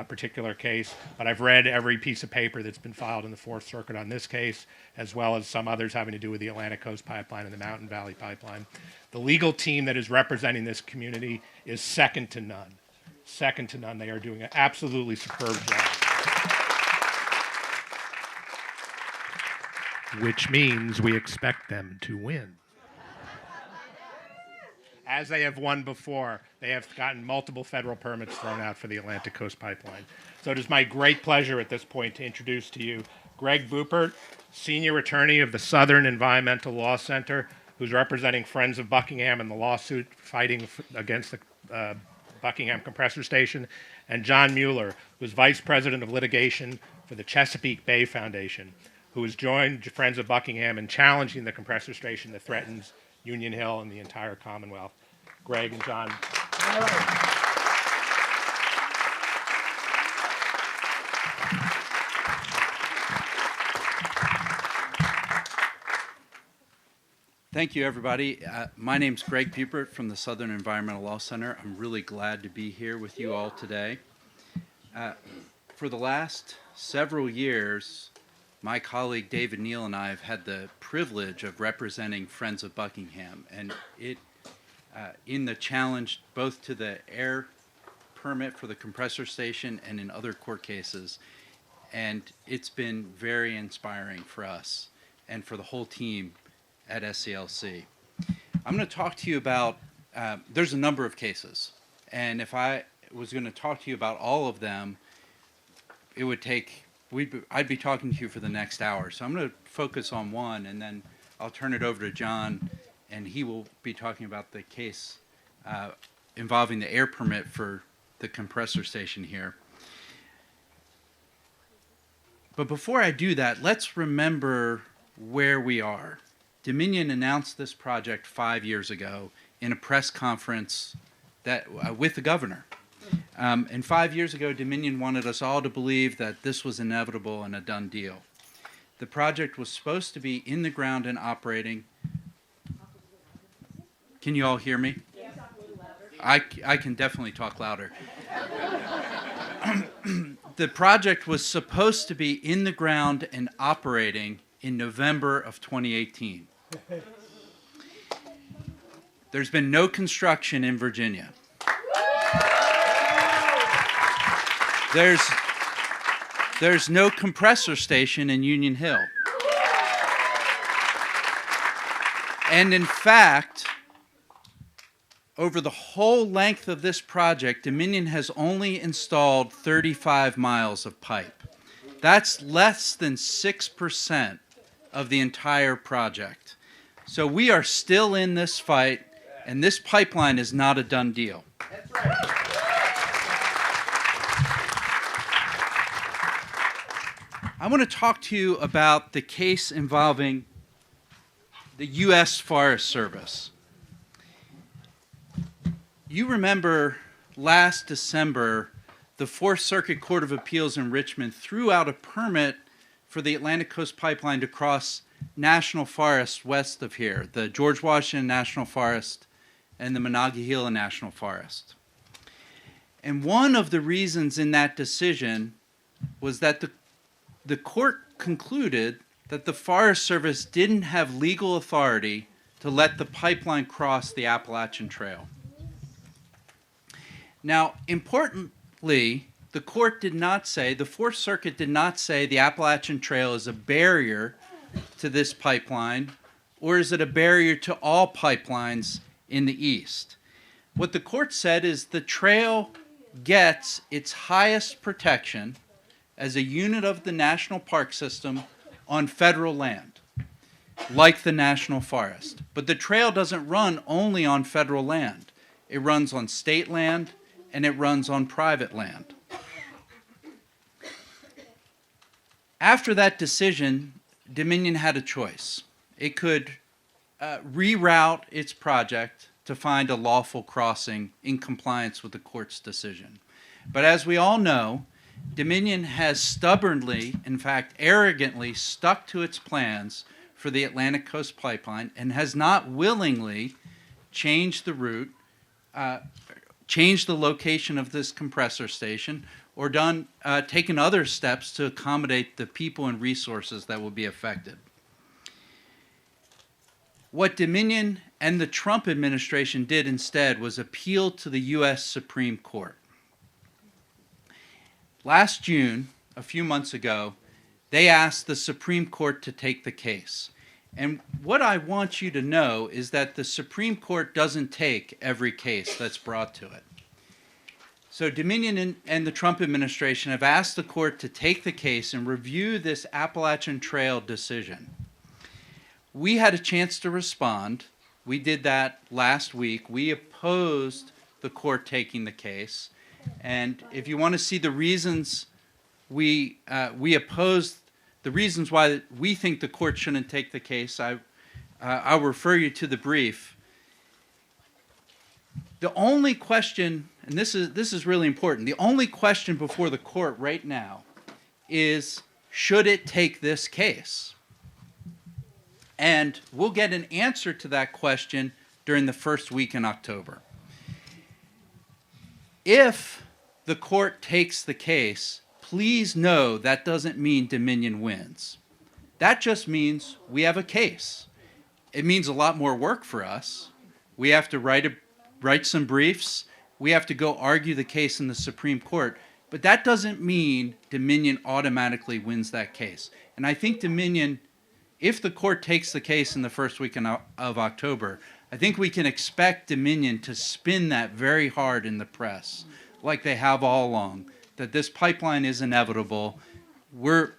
B: particular case, but I've read every piece of paper that's been filed in the Fourth Circuit on this case, as well as some others having to do with the Atlantic Coast Pipeline and the Mountain Valley Pipeline. The legal team that is representing this community is second to none. Second to none. They are doing an absolutely superb job. Which means we expect them to win. As they have won before, they have gotten multiple federal permits thrown out for the Atlantic Coast Pipeline. So it is my great pleasure at this point to introduce to you Greg Buppert, Senior Attorney of the Southern Environmental Law Center, who's representing Friends of Buckingham in the lawsuit fighting against the Buckingham Compressor Station, and John Mueller, who's Vice President of Litigation for the Chesapeake Bay Foundation, who has joined Friends of Buckingham in challenging the compressor station that threatens Union Hill and the entire Commonwealth. Greg and John.
G: Thank you, everybody. My name's Greg Buppert from the Southern Environmental Law Center. I'm really glad to be here with you all today. For the last several years, my colleague David Neal and I have had the privilege of representing Friends of Buckingham, and in the challenge both to the air permit for the compressor station and in other court cases. And it's been very inspiring for us and for the whole team at SCLC. I'm going to talk to you about, there's a number of cases, and if I was going to talk to you about all of them, it would take, I'd be talking to you for the next hour. So I'm going to focus on one, and then I'll turn it over to John, and he will be talking about the case involving the air permit for the compressor station here. But before I do that, let's remember where we are. Dominion announced this project 5 years ago in a press conference that with the governor. And 5 years ago, Dominion wanted us all to believe that this was inevitable and a done deal. The project was supposed to be in the ground and operating. Can you all hear me? I can definitely talk louder. The project was supposed to be in the ground and operating in November of 2018. There's been no construction in Virginia. There's no compressor station in Union Hill. And in fact, over the whole length of this project, Dominion has only installed 35 miles of pipe. That's less than 6% of the entire project. So we are still in this fight, and this pipeline is not a done deal. That's right. I want to talk to you about the case involving the U.S. Forest Service. You remember last December, the Fourth Circuit Court of Appeals in Richmond threw out a permit for the Atlantic Coast Pipeline to cross national forests west of here, the George Washington National Forest and the Monongahela National Forest. And one of the reasons in that decision was that the court concluded that the Forest Service didn't have legal authority to let the pipeline cross the Appalachian Trail. Now, importantly, the court did not say, the Fourth Circuit did not say the Appalachian Trail is a barrier to this pipeline, or is it a barrier to all pipelines in the east. What the court said is the trail gets its highest protection as a unit of the national park system on federal land, like the National Forest. But the trail doesn't run only on federal land. It runs on state land, and it runs on private land. After that decision, Dominion had a choice. It could reroute its project to find a lawful crossing in compliance with the court's decision. But as we all know, Dominion has stubbornly, in fact arrogantly, stuck to its plans for the Atlantic Coast Pipeline and has not willingly changed the route, changed the location of this compressor station, or taken other steps to accommodate the people and resources that will be affected. What Dominion and the Trump administration did instead was appeal to the U.S. Supreme Court. Last June, a few months ago, they asked the Supreme Court to take the case. And what I want you to know is that the Supreme Court doesn't take every case that's brought to it. So Dominion and the Trump administration have asked the court to take the case and review this Appalachian Trail decision. We had a chance to respond. We did that last week. We opposed the court taking the case. And if you want to see the reasons we opposed, the reasons why we think the court shouldn't take the case, I'll refer you to the brief. The only question, and this is really important, the only question before the court right now is, should it take this case? And we'll get an answer to that question during the first week in October. If the court takes the case, please know that doesn't mean Dominion wins. That just means we have a case. It means a lot more work for us. We have to write some briefs. We have to go argue the case in the Supreme Court. But that doesn't mean Dominion automatically wins that case. And I think Dominion, if the court takes the case in the first week of October, I think we can expect Dominion to spin that very hard in the press, like they have all along, that this pipeline is inevitable. The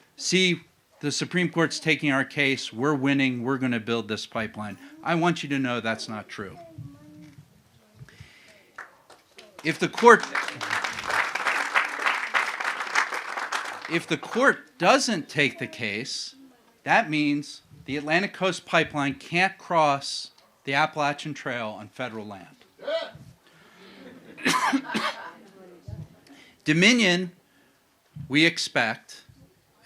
G: Supreme Court's taking our case, we're winning, we're going to build this pipeline. I want you to know that's not true. If the court doesn't take the case, that means the Atlantic Coast Pipeline can't cross the Appalachian Trail on federal land. Dominion, we expect,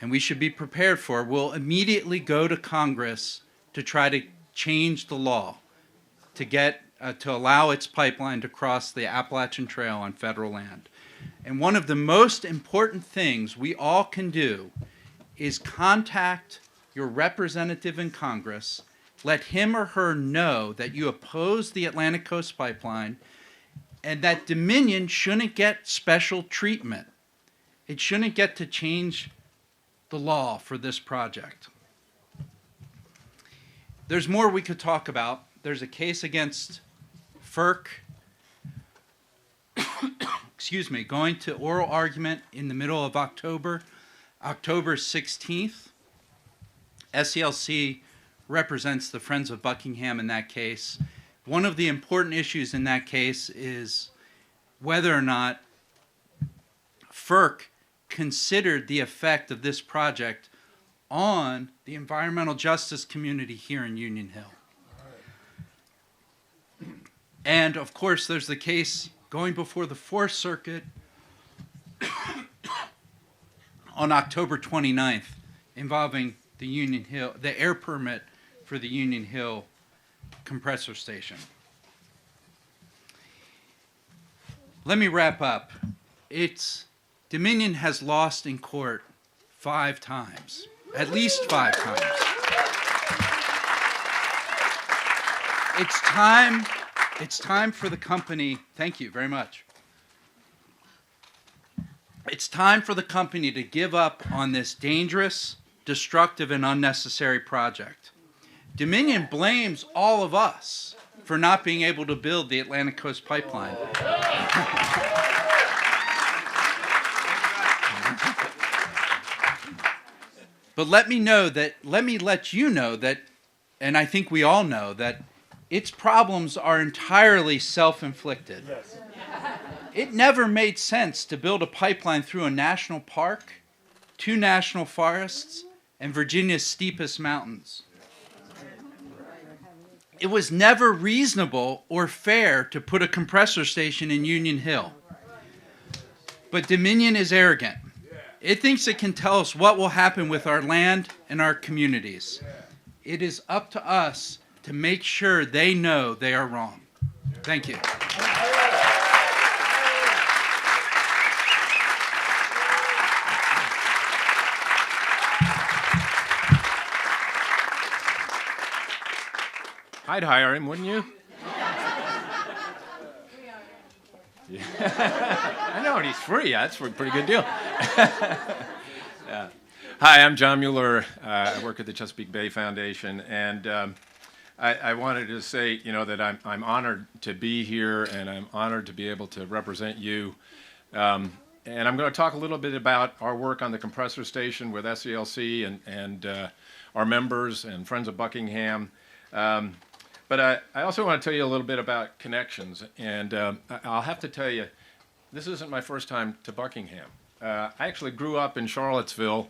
G: and we should be prepared for, will immediately go to Congress to try to change the law to allow its pipeline to cross the Appalachian Trail on federal land. And one of the most important things we all can do is contact your representative in Congress, let him or her know that you oppose the Atlantic Coast Pipeline and that Dominion shouldn't get special treatment. It shouldn't get to change the law for this project. There's more we could talk about. There's a case against FERC, going to oral argument in the middle of October 16th. SELC represents the Friends of Buckingham in that case. One of the important issues in that case is whether or not FERC considered the effect of this project on the environmental justice community here in Union Hill. And of course, there's the case going before the Fourth Circuit on October 29th involving the air permit for the Union Hill compressor station. Let me wrap up. Dominion has lost in court 5 times, at least 5 times. It's time for the company, thank you very much. It's time for the company to give up on this dangerous, destructive, and unnecessary project. Dominion blames all of us for not being able to build the Atlantic Coast Pipeline. But let me let you know that, and I think we all know that its problems are entirely self-inflicted. Yes. It never made sense to build a pipeline through a national park, 2 national forests, and Virginia's steepest mountains. It was never reasonable or fair to put a compressor station in Union Hill. But Dominion is arrogant. It thinks it can tell us what will happen with our land and our communities. It is up to us to make sure they know they are wrong. Thank you.
H: I'd hire him, wouldn't you? Yeah. I know, and he's free. That's a pretty good deal. Yeah. Hi, I'm John Mueller. I work at the Chesapeake Bay Foundation, and I wanted to say, that I'm honored to be here, and I'm honored to be able to represent you. And I'm going to talk a little bit about our work on the compressor station with SELC and our members and Friends of Buckingham. But I also want to tell you a little bit about connections, and I'll have to tell you, this isn't my first time to Buckingham. I actually grew up in Charlottesville,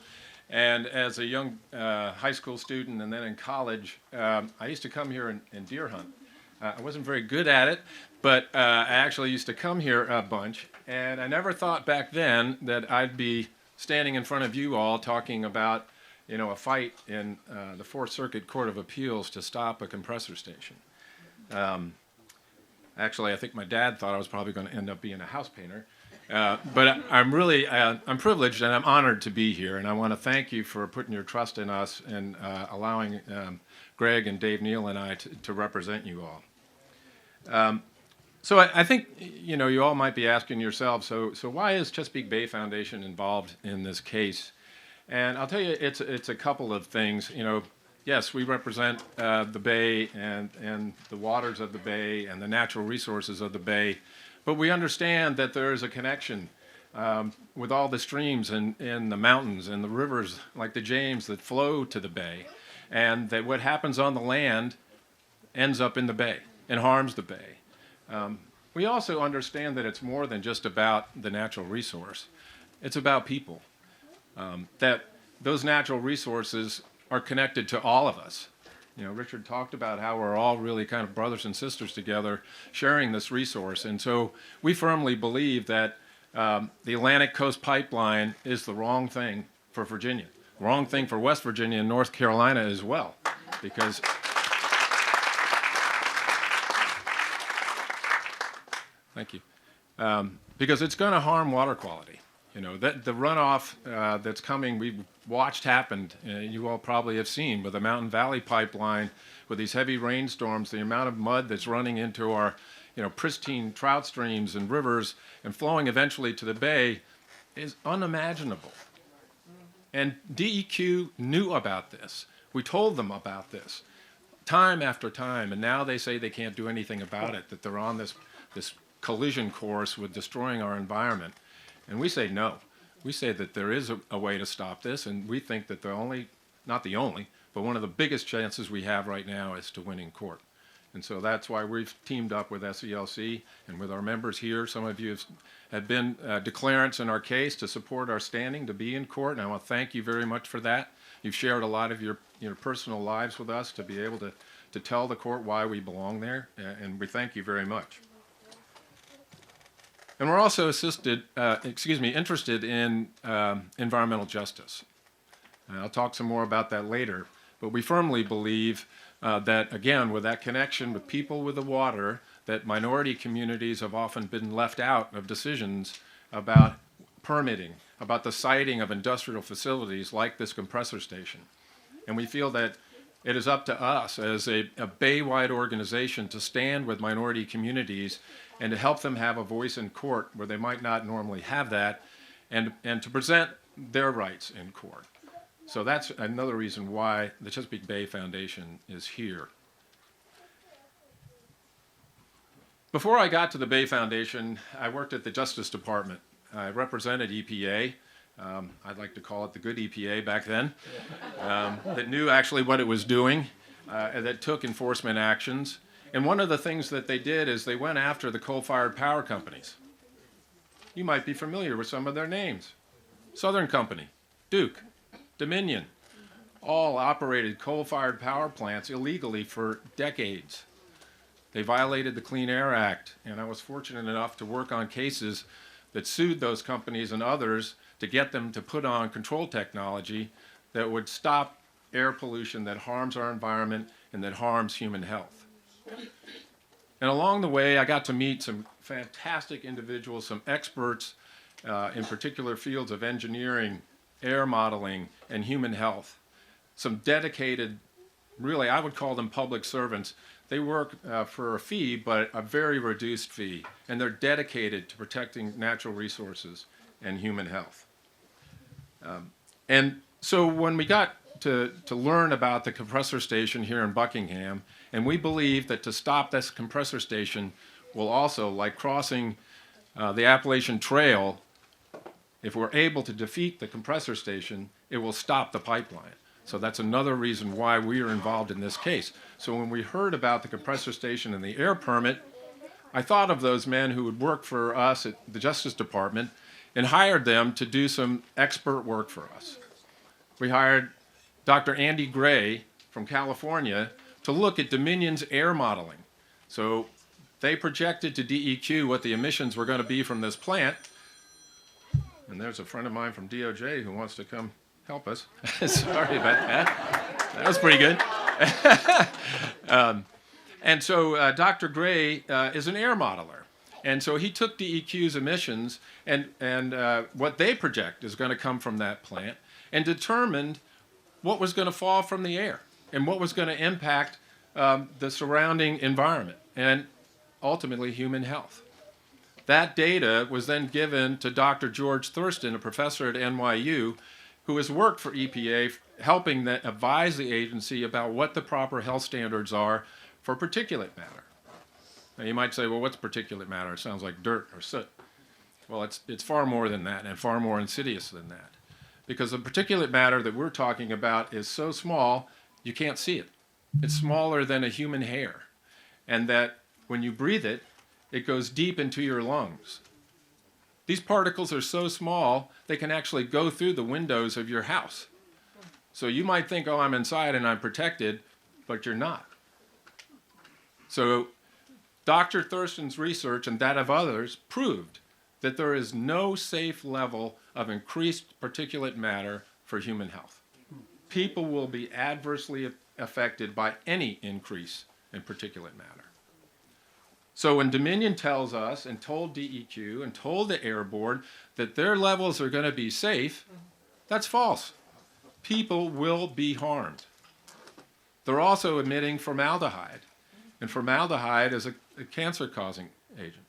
H: and as a young high school student and then in college, I used to come here and deer hunt. I wasn't very good at it, but I actually used to come here a bunch, and I never thought back then that I'd be standing in front of you all talking about a fight in the Fourth Circuit Court of Appeals to stop a compressor station. Actually, I think my dad thought I was probably going to end up being a house painter. But I'm privileged and I'm honored to be here, and I want to thank you for putting your trust in us and allowing Greg and Dave Neal and I to represent you all. So I think, you all might be asking yourselves, so why is Chesapeake Bay Foundation involved in this case? And I'll tell you, it's a couple of things. Yes, we represent the Bay and the waters of the Bay and the natural resources of the Bay, but we understand that there is a connection with all the streams and the mountains and the rivers like the James that flow to the Bay, and that what happens on the land ends up in the Bay and harms the Bay. We also understand that it's more than just about the natural resource. It's about people. That those natural resources are connected to all of us. Richard talked about how we're all really kind of brothers and sisters together sharing this resource. And so we firmly believe that the Atlantic Coast Pipeline is the wrong thing for Virginia, wrong thing for West Virginia and North Carolina as well, because thank you. Because it's going to harm water quality. That the runoff that's coming, we've watched happen, you all probably have seen with the Mountain Valley Pipeline, with these heavy rainstorms, the amount of mud that's running into our, pristine trout streams and rivers and flowing eventually to the Bay is unimaginable. And DEQ knew about this. We told them about this time after time, and now they say they can't do anything about it, that they're on this collision course with destroying our environment. And we say no. We say that there is a way to stop this, and we think that not the only, but one of the biggest chances we have right now is to win in court. And so that's why we've teamed up with SELC and with our members here. Some of you have been declarants in our case to support our standing to be in court, and I want to thank you very much for that. You've shared a lot of your personal lives with us to be able to tell the court why we belong there, and we thank you very much. And we're also interested in environmental justice. I'll talk some more about that later, but we firmly believe that, again, with that connection with people with the water, that minority communities have often been left out of decisions about permitting, about the siting of industrial facilities like this compressor station. And we feel that it is up to us as a Bay-wide organization to stand with minority communities and to help them have a voice in court where they might not normally have that, and to present their rights in court. So that's another reason why the Chesapeake Bay Foundation is here. Before I got to the Bay Foundation, I worked at the Justice Department. I represented EPA I'd like to call it the good EPA back then, that knew actually what it was doing, and that took enforcement actions. And one of the things that they did is they went after the coal-fired power companies. You might be familiar with some of their names. Southern Company, Duke, Dominion, all operated coal-fired power plants illegally for decades. They violated the Clean Air Act, and I was fortunate enough to work on cases that sued those companies and others to get them to put on control technology that would stop air pollution that harms our environment and that harms human health. And along the way, I got to meet some fantastic individuals, some experts in particular fields of engineering, air modeling, and human health. Some dedicated, really, I would call them public servants. They work for a fee, but a very reduced fee, and they're dedicated to protecting natural resources and human health. And so when we got to learn about the compressor station here in Buckingham, and we believe that to stop this compressor station will also, like crossing the Appalachian Trail, if we're able to defeat the compressor station, it will stop the pipeline. So that's another reason why we are involved in this case. So when we heard about the compressor station and the air permit, I thought of those men who would work for us at the Justice Department and hired them to do some expert work for us. We hired Dr. Andy Gray from California to look at Dominion's air modeling. So they projected to DEQ what the emissions were going to be from this plant. And there's a friend of mine from DOJ who wants to come help us. Sorry about that. That was pretty good. And so Dr. Gray is an air modeler. And so he took DEQ's emissions and what they project is going to come from that plant and determined what was going to fall from the air and what was going to impact the surrounding environment and ultimately human health. That data was then given to Dr. George Thurston, a professor at NYU, who has worked for EPA, helping advise the agency about what the proper health standards are for particulate matter. Now you might say, well, what's particulate matter? It sounds like dirt or soot. Well, it's far more than that and far more insidious than that. Because the particulate matter that we're talking about is so small, you can't see it. It's smaller than a human hair. And that when you breathe it, it goes deep into your lungs. These particles are so small, they can actually go through the windows of your house. So you might think, oh, I'm inside and I'm protected, but you're not. So Dr. Thurston's research and that of others proved that there is no safe level of increased particulate matter for human health. People will be adversely affected by any increase in particulate matter. So when Dominion tells us and told DEQ and told the Air Board that their levels are going to be safe, that's false. People will be harmed. They're also emitting formaldehyde, and formaldehyde is a cancer-causing agent.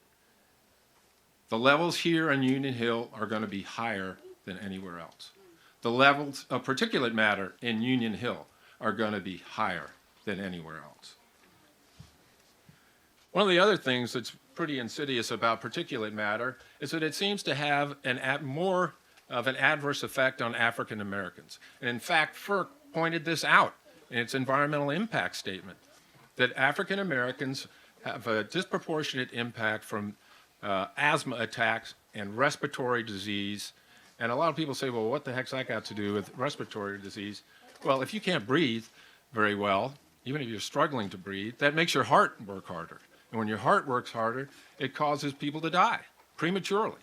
H: The levels here in Union Hill are going to be higher than anywhere else. The levels of particulate matter in Union Hill are going to be higher than anywhere else. One of the other things that's pretty insidious about particulate matter is that it seems to have more of an adverse effect on African Americans. And in fact, FERC pointed this out in its environmental impact statement, that African Americans have a disproportionate impact from asthma attacks and respiratory disease. And a lot of people say, well, what the heck's that got to do with respiratory disease? Well, if you can't breathe very well, even if you're struggling to breathe, that makes your heart work harder. And when your heart works harder, it causes people to die prematurely.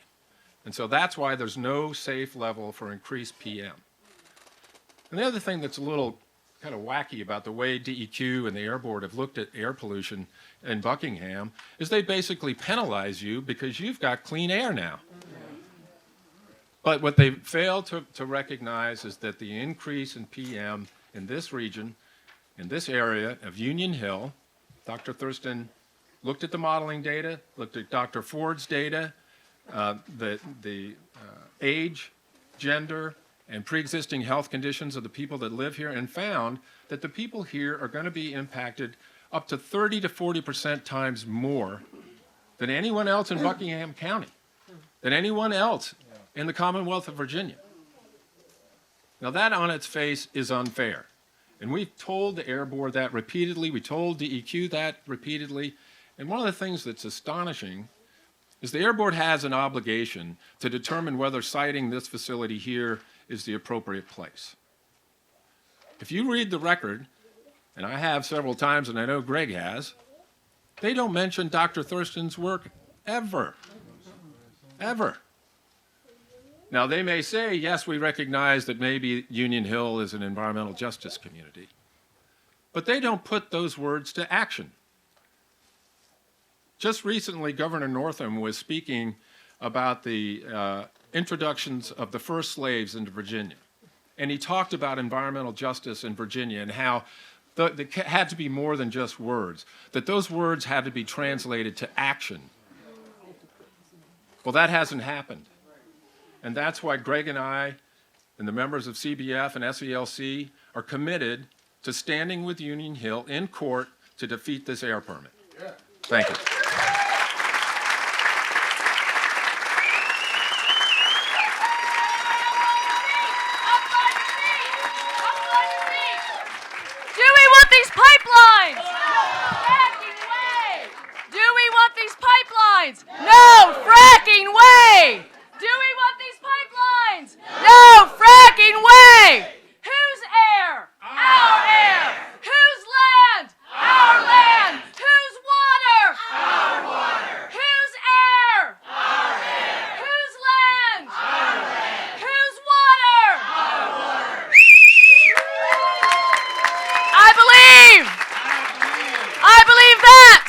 H: And so that's why there's no safe level for increased PM. And the other thing that's a little kind of wacky about the way DEQ and the Air Board have looked at air pollution in Buckingham is they basically penalize you because you've got clean air now. But what they fail to recognize is that the increase in PM in this region, in this area of Union Hill, Dr. Thurston looked at the modeling data, looked at Dr. Ford's data, the age, gender, and pre-existing health conditions of the people that live here, and found that the people here are going to be impacted up to 30 to 40% times more than anyone else in Buckingham County, than anyone else in the Commonwealth of Virginia. Now that on its face is unfair. And we've told the Air Board that repeatedly, we told DEQ that repeatedly, and one of the things that's astonishing is the Air Board has an obligation to determine whether siting this facility here is the appropriate place. If you read the record, and I have several times, and I know Greg has, they don't mention Dr. Thurston's work ever. Ever. Now, they may say, yes, we recognize that maybe Union Hill is an environmental justice community, but they don't put those words to action. Just recently, Governor Northam was speaking about the introductions of the first slaves into Virginia, and he talked about environmental justice in Virginia and how there had to be more than just words, that those words had to be translated to action. Well, that hasn't happened. And that's why Greg and I and the members of CBF and SELC are committed to standing with Union Hill in court to defeat this air permit. Thank you.
I: Do we want these pipelines? Fracking way! Do we want these pipelines? No fracking way! Do we want these pipelines? No fracking way! Whose air? Our air! Whose land? Our land! Whose water? Our water! Whose air? Our air! Whose land? Our land! Whose water? Our water! I believe that!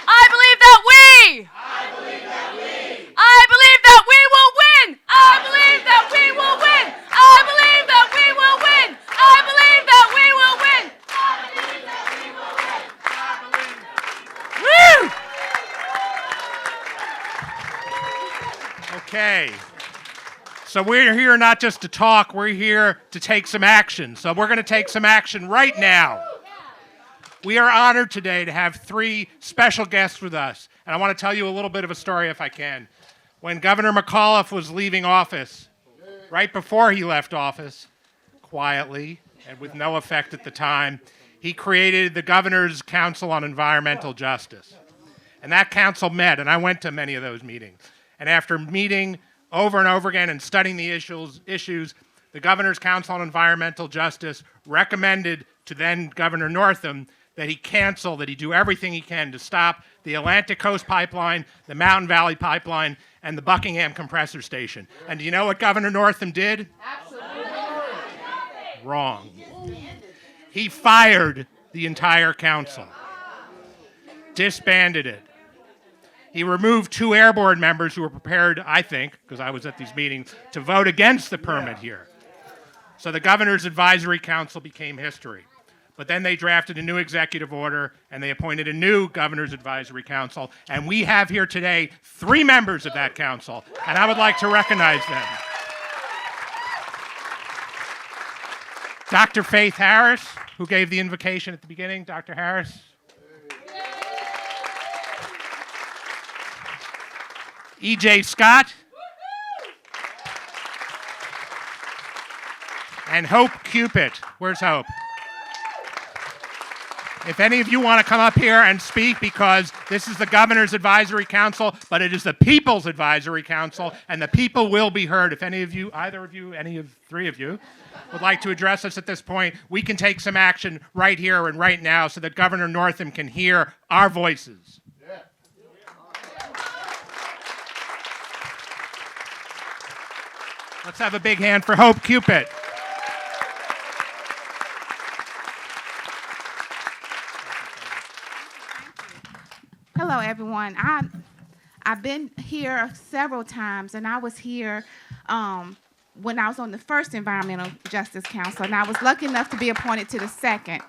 I: I believe that we! I believe that we will win! I believe that we will win! I believe that we will win! I believe that we will win! I believe that we will win! I believe that we will win! Woo!
B: Okay. So we're here not just to talk, we're here to take some action. So we're going to take some action right now. We are honored today to have 3 special guests with us. And I want to tell you a little bit of a story if I can. When Governor McAuliffe was leaving office, right before he left office, quietly and with no effect at the time, he created the Governor's Council on Environmental Justice. And that council met, and I went to many of those meetings. And after meeting over and over again and studying the issues, the Governor's Council on Environmental Justice recommended to then Governor Northam that he cancel, that he do everything he can to stop the Atlantic Coast Pipeline, the Mountain Valley Pipeline, and the Buckingham Compressor Station. And do you know what Governor Northam did?
I: Absolutely.
B: Wrong. He fired the entire council, disbanded it. He removed 2 Air Board members who were prepared, I think, because I was at these meetings, to vote against the permit here. So the Governor's Advisory Council became history. But then they drafted a new executive order, and they appointed a new Governor's Advisory Council. And we have here today 3 members of that council, and I would like to recognize them. Dr. Faith Harris, who gave the invocation at the beginning. Dr. Harris. E.J. Scott. And Hope Cupid. Where's Hope? If any of you want to come up here and speak, because this is the Governor's Advisory Council, but it is the People's Advisory Council, and the people will be heard. If any of you, either of you, any of 3 of you, would like to address us at this point, we can take some action right here and right now so that Governor Northam can hear our voices. Let's have a big hand for Hope Cupid.
J: Hello, everyone. I've been here several times, and I was here when I was on the first Environmental Justice Council, and I was lucky enough to be appointed to the second.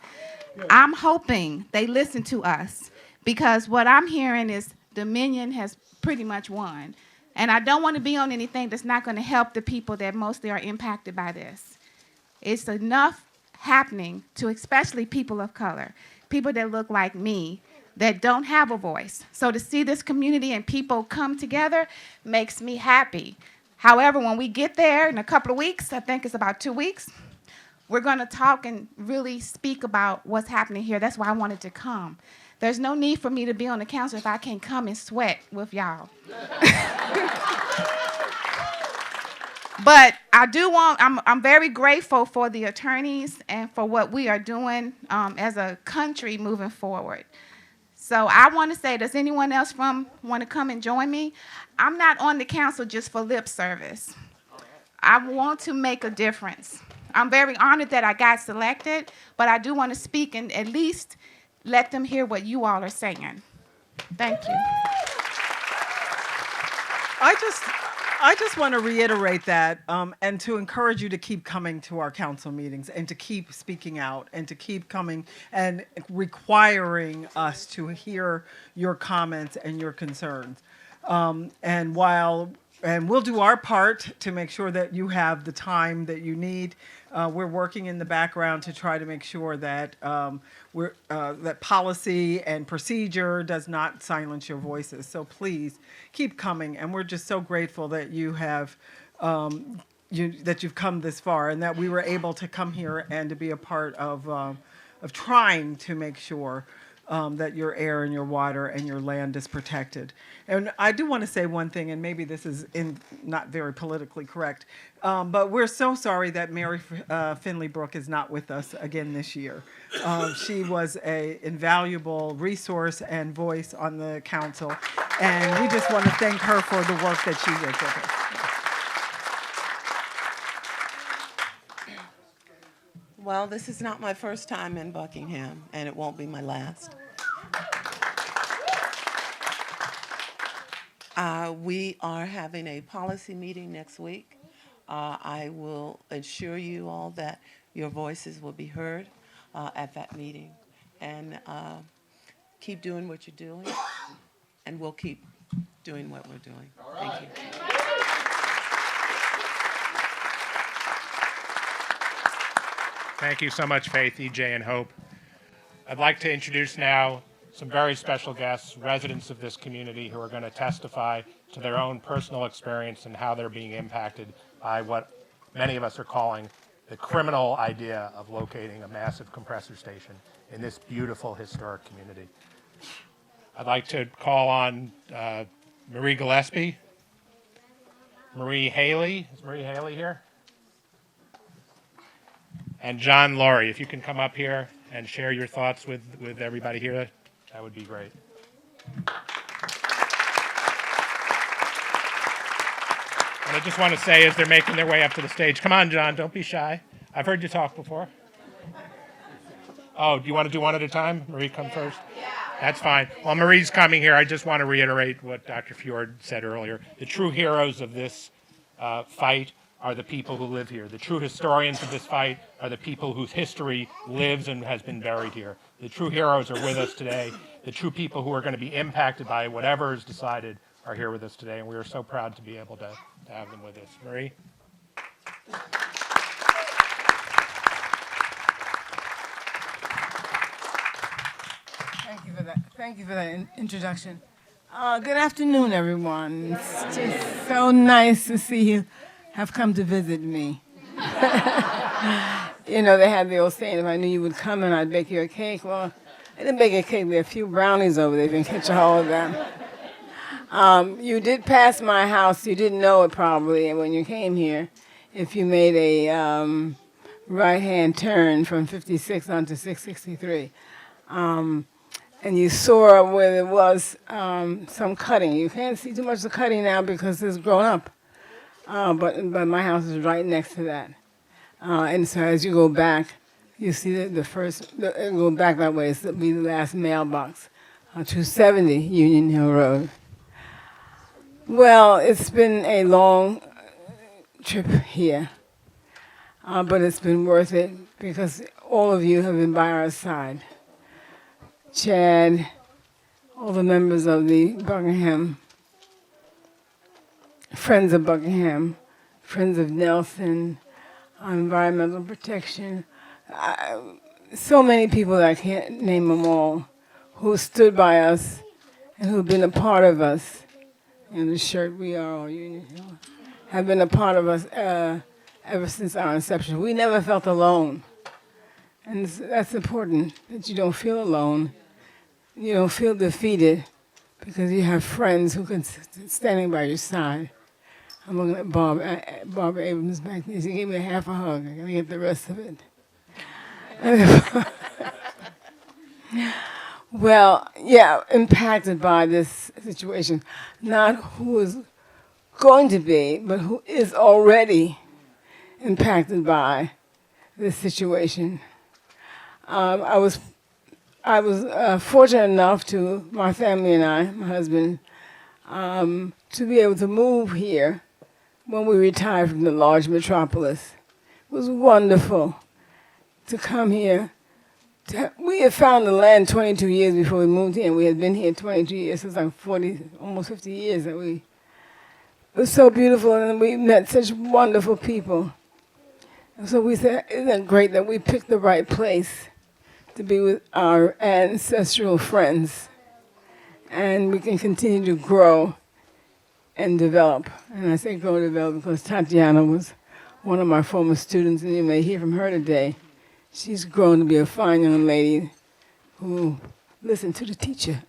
J: I'm hoping they listen to us, because what I'm hearing is Dominion has pretty much won. And I don't want to be on anything that's not going to help the people that mostly are impacted by this. It's enough happening to especially people of color, people that look like me, that don't have a voice. So to see this community and people come together makes me happy. However, when we get there in a couple of weeks, I think it's about 2 weeks, we're going to talk and really speak about what's happening here. That's why I wanted to come. There's no need for me to be on the council if I can't come and sweat with y'all. But I'm very grateful for the attorneys and for what we are doing as a country moving forward. So I want to say, does anyone else want to come and join me? I'm not on the council just for lip service. I want to make a difference. I'm very honored that I got selected, but I do want to speak and at least let them hear what you all are saying. Thank you.
C: I just want to reiterate that and to encourage you to keep coming to our council meetings and to keep speaking out and to keep coming and requiring us to hear your comments and your concerns. And we'll do our part to make sure that you have the time that you need. We're working in the background to try to make sure that that policy and procedure does not silence your voices. So please keep coming, and we're just so grateful that you have that you've come this far, and that we were able to come here and to be a part of trying to make sure that your air and your water and your land is protected. And I do want to say one thing, and maybe this is not very politically correct, but we're so sorry that Mary Finley-Brook is not with us again this year. She was an invaluable resource and voice on the council, and we just want to thank her for the work that she did with us.
K: Well, this is not my first time in Buckingham, and it won't be my last. We are having a policy meeting next week. I will assure you all that your voices will be heard at that meeting. And keep doing what you're doing, and we'll keep doing what we're doing. Thank you.
B: Thank you so much, Faith, EJ, and Hope. I'd like to introduce now some very special guests, residents of this community, who are going to testify to their own personal experience and how they're being impacted by what many of us are calling the criminal idea of locating a massive compressor station in this beautiful historic community. I'd like to call on Marie Gillespie, Marie Haley. Is Marie Haley here? And John Laury. If you can come up here and share your thoughts with everybody here, that would be great. And I just want to say, as they're making their way up to the stage, come on, John, don't be shy. I've heard you talk before. Oh, do you want to do one at a time? Marie, come first. That's fine. While Marie's coming here, I just want to reiterate what Dr. Fjord said earlier. The true heroes of this fight are the people who live here. The true historians of this fight are the people whose history lives and has been buried here. The true heroes are with us today. The true people who are going to be impacted by whatever is decided are here with us today, and we are so proud to be able to have them with us. Marie?
L: Thank you for that introduction. Good afternoon, everyone. It's just so nice to see you have come to visit me. You know, they had the old saying, if I knew you would come and I'd bake you a cake. Well, I didn't bake a cake. There are a few brownies over there. You can catch a hold of them. You did pass my house. You didn't know it probably when you came here. If you made a right-hand turn from 56 onto 663. And you saw where there was some cutting. You can't see too much of the cutting now because it's grown up. But my house is right next to that. And so as you go back, you see the first, go back that way, it'll be the last mailbox, 270 Union Hill Road. Well, it's been a long trip here, but it's been worth it because all of you have been by our side. Chad, all the members of the Buckingham, Friends of Buckingham, Friends of Nelson, Environmental Protection, so many people that I can't name them all, who stood by us and who've been a part of us. In the shirt, we are all Union Hill. have been a part of us ever since our inception. We never felt alone. And that's important, that you don't feel alone. You don't feel defeated because you have friends who can standing by your side. I'm looking at Bob Abrams back there. She gave me a half a hug. I gotta get the rest of it. Well, yeah, impacted by this situation. Not who is going to be, but who is already impacted by this situation. I was fortunate enough to, my family and I, my husband, to be able to move here when we retired from the large metropolis. It was wonderful to come here. We had found the land 22 years before we moved here, and we had been here 22 years. So it's like 40, almost 50 years that it was so beautiful, and we met such wonderful people. And so we said, isn't it great that we picked the right place to be with our ancestral friends, and we can continue to grow and develop. And I say grow and develop because Tatiana was one of my former students, and you may hear from her today. She's grown to be a fine young lady who listened to the teacher.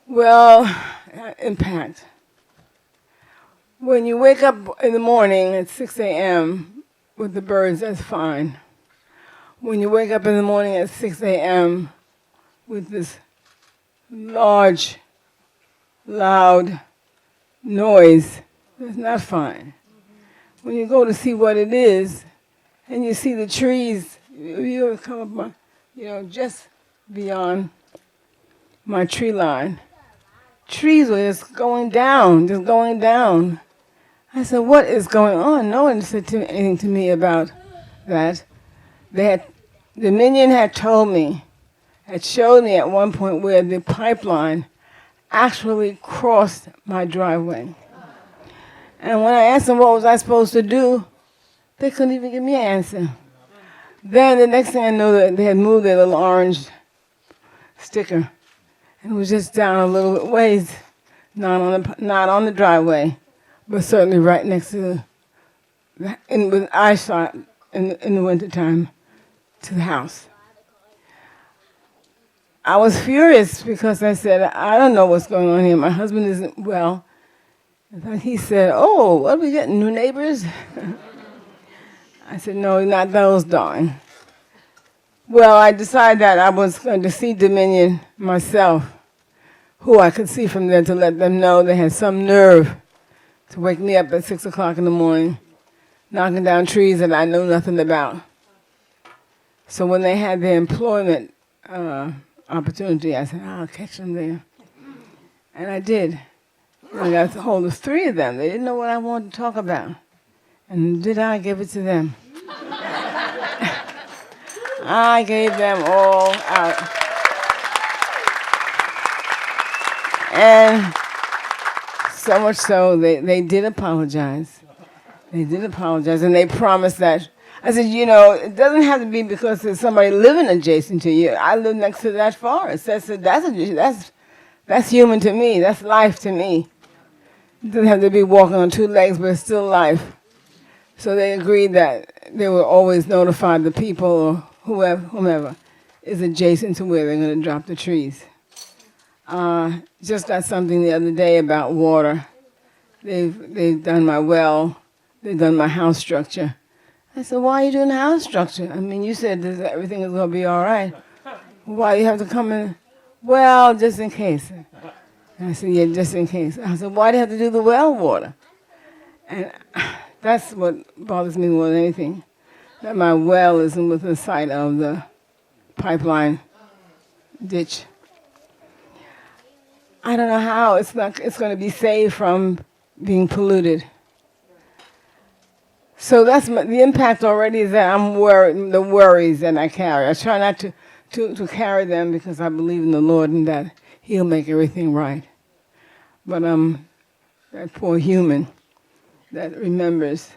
L: Well, impact. When you wake up in the morning at 6 a.m. with the birds, that's fine. When you wake up in the morning at 6 a.m. with this large, loud noise, that's not fine. When you go to see what it is, and you see the trees, you come up, just beyond my tree line. Trees were just going down. I said, what is going on? No one said anything to me about that. Dominion had told me, had showed me at one point where the pipeline actually crossed my driveway. And when I asked them what was I supposed to do, they couldn't even give me an answer. Then the next thing I know, that they had moved their little orange sticker, and it was just down a little bit ways, not on the driveway, but certainly right next to with eyesight in the wintertime to the house. I was furious because I said, I don't know what's going on here. My husband isn't well. And he said, oh, what are we getting, new neighbors? I said, no, not those, darling. Well, I decided that I was going to see Dominion myself, who I could see from there, to let them know they had some nerve to wake me up at 6 o'clock in the morning, knocking down trees that I know nothing about. So when they had their employment opportunity, I said, I'll catch them there. And I did. I got a hold of 3 of them. They didn't know what I wanted to talk about. And did I give it to them? I gave them all out. And so much so, they did apologize. They did apologize, and they promised that. I said, it doesn't have to be because there's somebody living adjacent to you. I live next to that forest. That's human to me. That's life to me. It doesn't have to be walking on 2 legs, but it's still life. So they agreed that they will always notify the people or whomever is adjacent to where they're going to drop the trees. Just got something the other day about water. They've done my well. They've done my house structure. I said, why are you doing the house structure? I mean, you said everything is going to be all right. Why do you have to come in? Well, just in case. And I said, yeah, just in case. I said, why do you have to do the well water? And that's what bothers me more than anything, that my well isn't within sight of the pipeline ditch. I don't know how it's going to be saved from being polluted. So that's the impact already is that I'm worried, the worries that I carry. I try not to carry them because I believe in the Lord and that He'll make everything right. But that poor human that remembers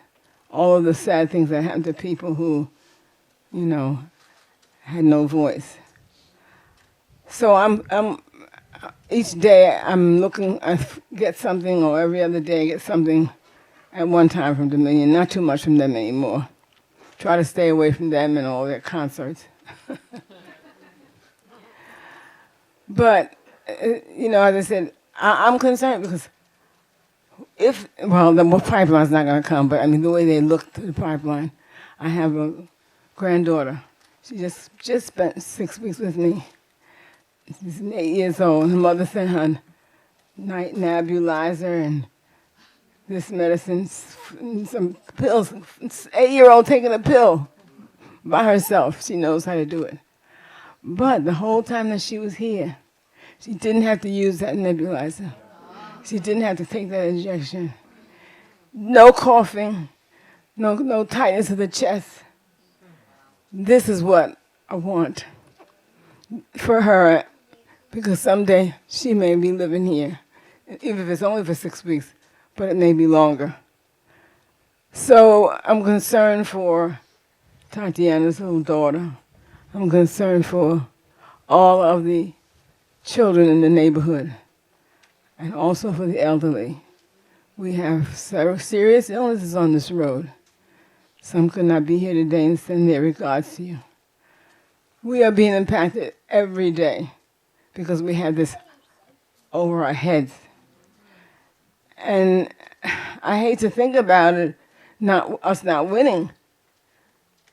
L: all of the sad things that happened to people who, had no voice. So each day I'm looking, I get something, or every other day I get something at one time from Dominion. Not too much from them anymore. Try to stay away from them and all their concerts. But, as I said, I'm concerned because the pipeline's not going to come, but I mean, the way they look through the pipeline. I have a granddaughter. She just spent 6 weeks with me. She's 8 years old. Her mother sent her a night nebulizer and this medicine, some pills. 8-year-old taking a pill by herself. She knows how to do it. But the whole time that she was here, she didn't have to use that nebulizer. She didn't have to take that injection. No coughing, no tightness of the chest. This is what I want for her, because someday she may be living here, even if it's only for 6 weeks, but it may be longer. So I'm concerned for Tatiana's little daughter. I'm concerned for all of the children in the neighborhood, and also for the elderly. We have serious illnesses on this road. Some could not be here today and send their regards to you. We are being impacted every day because we have this over our heads. And I hate to think about it, us not winning,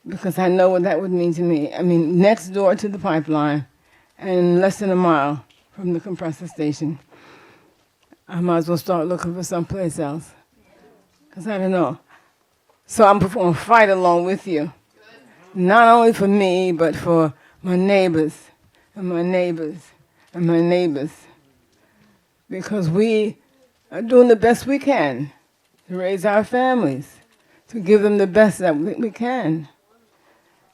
L: because I know what that would mean to me. I mean, next door to the pipeline and less than a mile from the compressor station, I might as well start looking for someplace else, because I don't know. So I'm going to fight along with you, not only for me, but for my neighbors and my neighbors and my neighbors, because we are doing the best we can to raise our families, to give them the best that we can.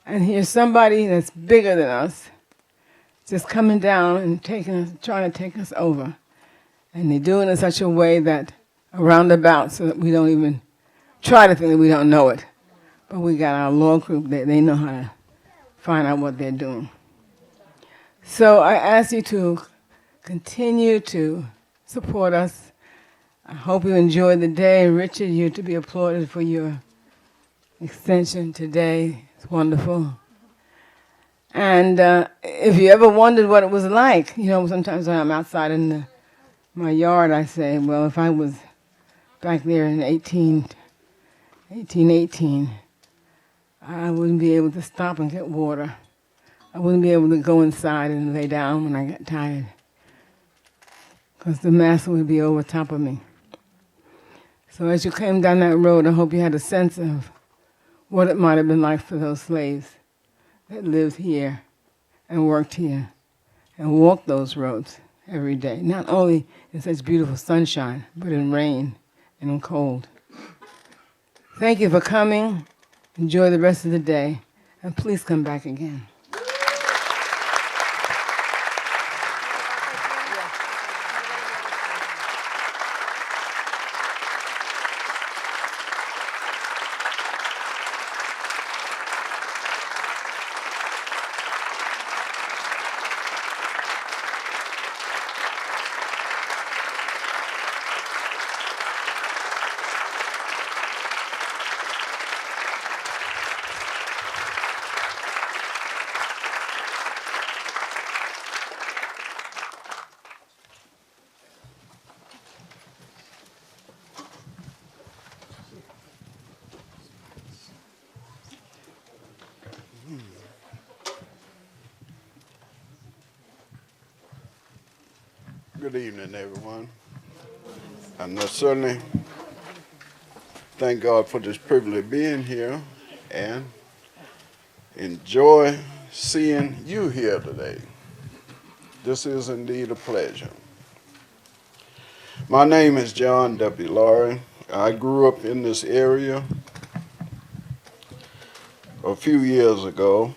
L: And here's somebody that's bigger than us just coming down and trying to take us over. And they're doing it in such a way that around about, so that we don't even try to think that we don't know it. But we got our law group, they know how to find out what they're doing. So I ask you to continue to support us. I hope you enjoyed the day. Richard, you're to be applauded for your extension today. It's wonderful. And if you ever wondered what it was like, sometimes when I'm outside in my yard, I say, well, if I was back there in 1818, I wouldn't be able to stop and get water. I wouldn't be able to go inside and lay down when I got tired, because the master would be over top of me. So as you came down that road, I hope you had a sense of what it might have been like for those slaves that lived here and worked here and walked those roads every day, not only in such beautiful sunshine, but in rain and in cold. Thank you for coming. Enjoy the rest of the day, and please come back again.
M: Good evening, everyone. And certainly thank God for this privilege of being here and enjoy seeing you here today. This is indeed a pleasure. My name is John W. Laury. I grew up in this area a few years ago.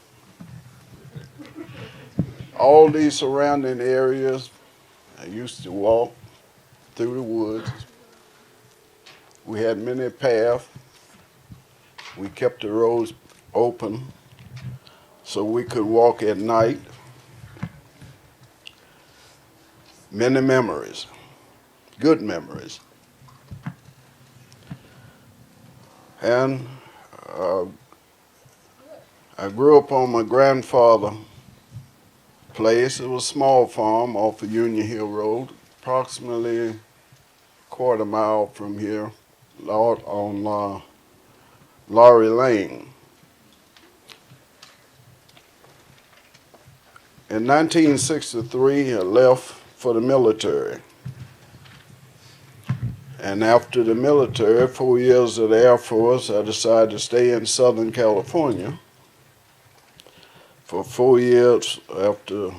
M: All these surrounding areas, I used to walk through the woods. We had many paths. We kept the roads open so we could walk at night. many memories, good memories. And I grew up on my grandfather's place. It was a small farm off of Union Hill Road, approximately a quarter mile from here, out on Laury Lane. In 1963, I left for the military. And after the military, 4 years of the Air Force, I decided to stay in Southern California. For 4 years after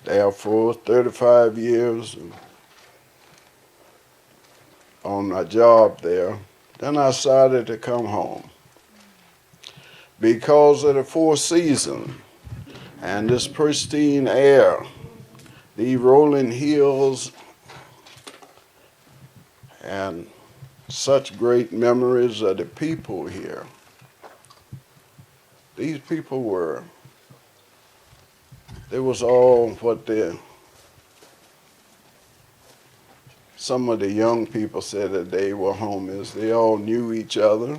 M: the Air Force, 35 years on a job there. Then I decided to come home. Because of the four seasons and this pristine air, the rolling hills, and such great memories of the people here. These people they was all what some of the young people said that they were homies. They all knew each other.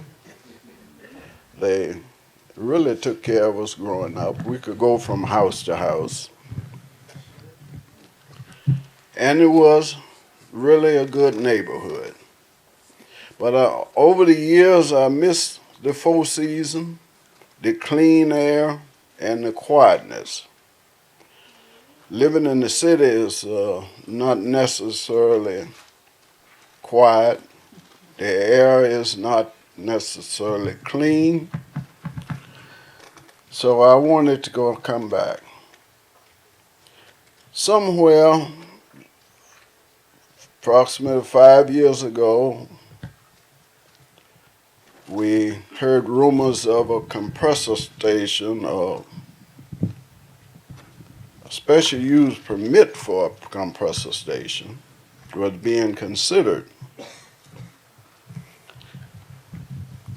M: They really took care of us growing up. We could go from house to house. And it was really a good neighborhood. But over the years, I missed the four seasons, the clean air, and the quietness. Living in the city is not necessarily quiet. The air is not necessarily clean. So I wanted to come back. Somewhere, approximately 5 years ago, we heard rumors of a compressor station, a special use permit for a compressor station was being considered.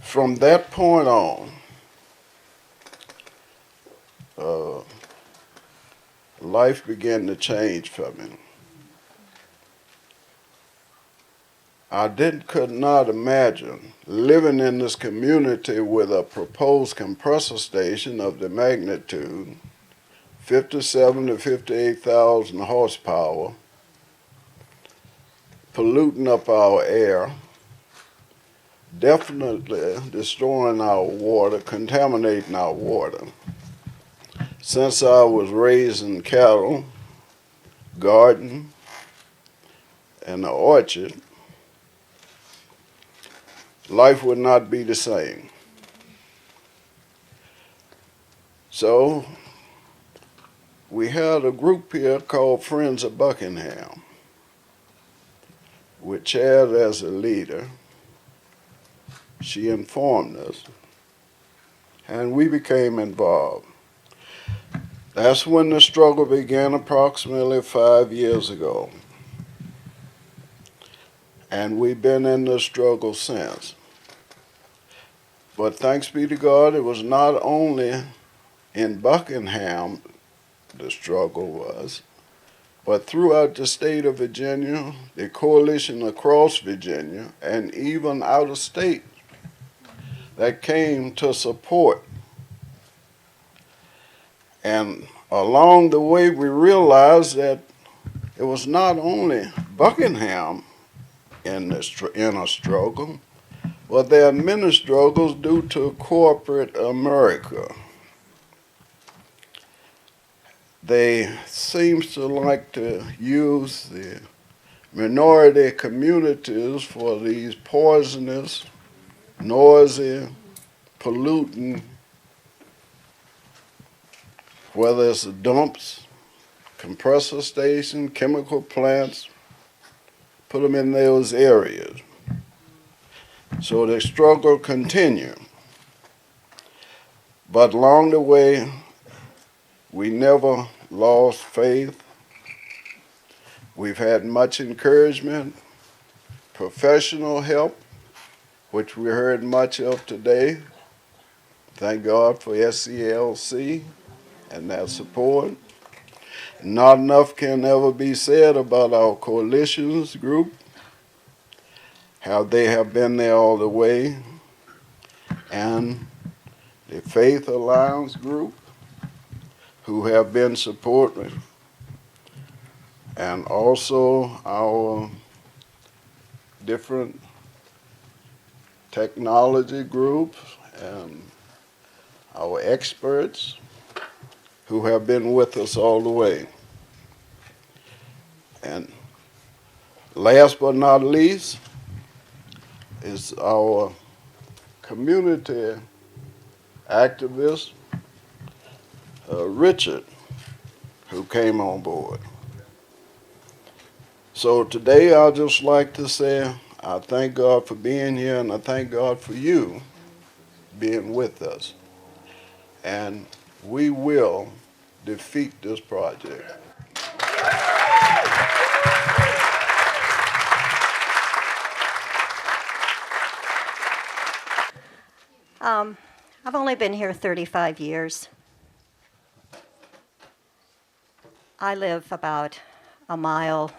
M: From that point on, life began to change for me. I could not imagine living in this community with a proposed compressor station of the magnitude 57 to 58,000 horsepower, polluting up our air, definitely destroying our water, contaminating our water. Since I was raising cattle, garden, and an orchard, life would not be the same. So we had a group here called Friends of Buckingham, with Chad as a leader. She informed us, and we became involved. That's when the struggle began approximately 5 years ago. And we've been in the struggle since. But thanks be to God, it was not only in Buckingham the struggle was, but throughout the state of Virginia, the coalition across Virginia, and even out of state that came to support. And along the way, we realized that it was not only Buckingham in a struggle, but there are many struggles due to corporate America. They seem to like to use the minority communities for these poisonous, noisy, polluting, whether it's dumps, compressor station, chemical plants, put them in those areas. So the struggle continued. But along the way, we never lost faith. We've had much encouragement, professional help, which we heard much of today. Thank God for SCLC and their support. Not enough can ever be said about our coalitions group, how they have been there all the way, and the Faith Alliance group, who have been supportive, and also our different technology groups and our experts who have been with us all the way. And last but not least is our community activist, Richard, who came on board. So today I'd just like to say I thank God for being here, and I thank God for you being with us. And we will defeat this project.
D: I've only been here 35 years. I live about a mile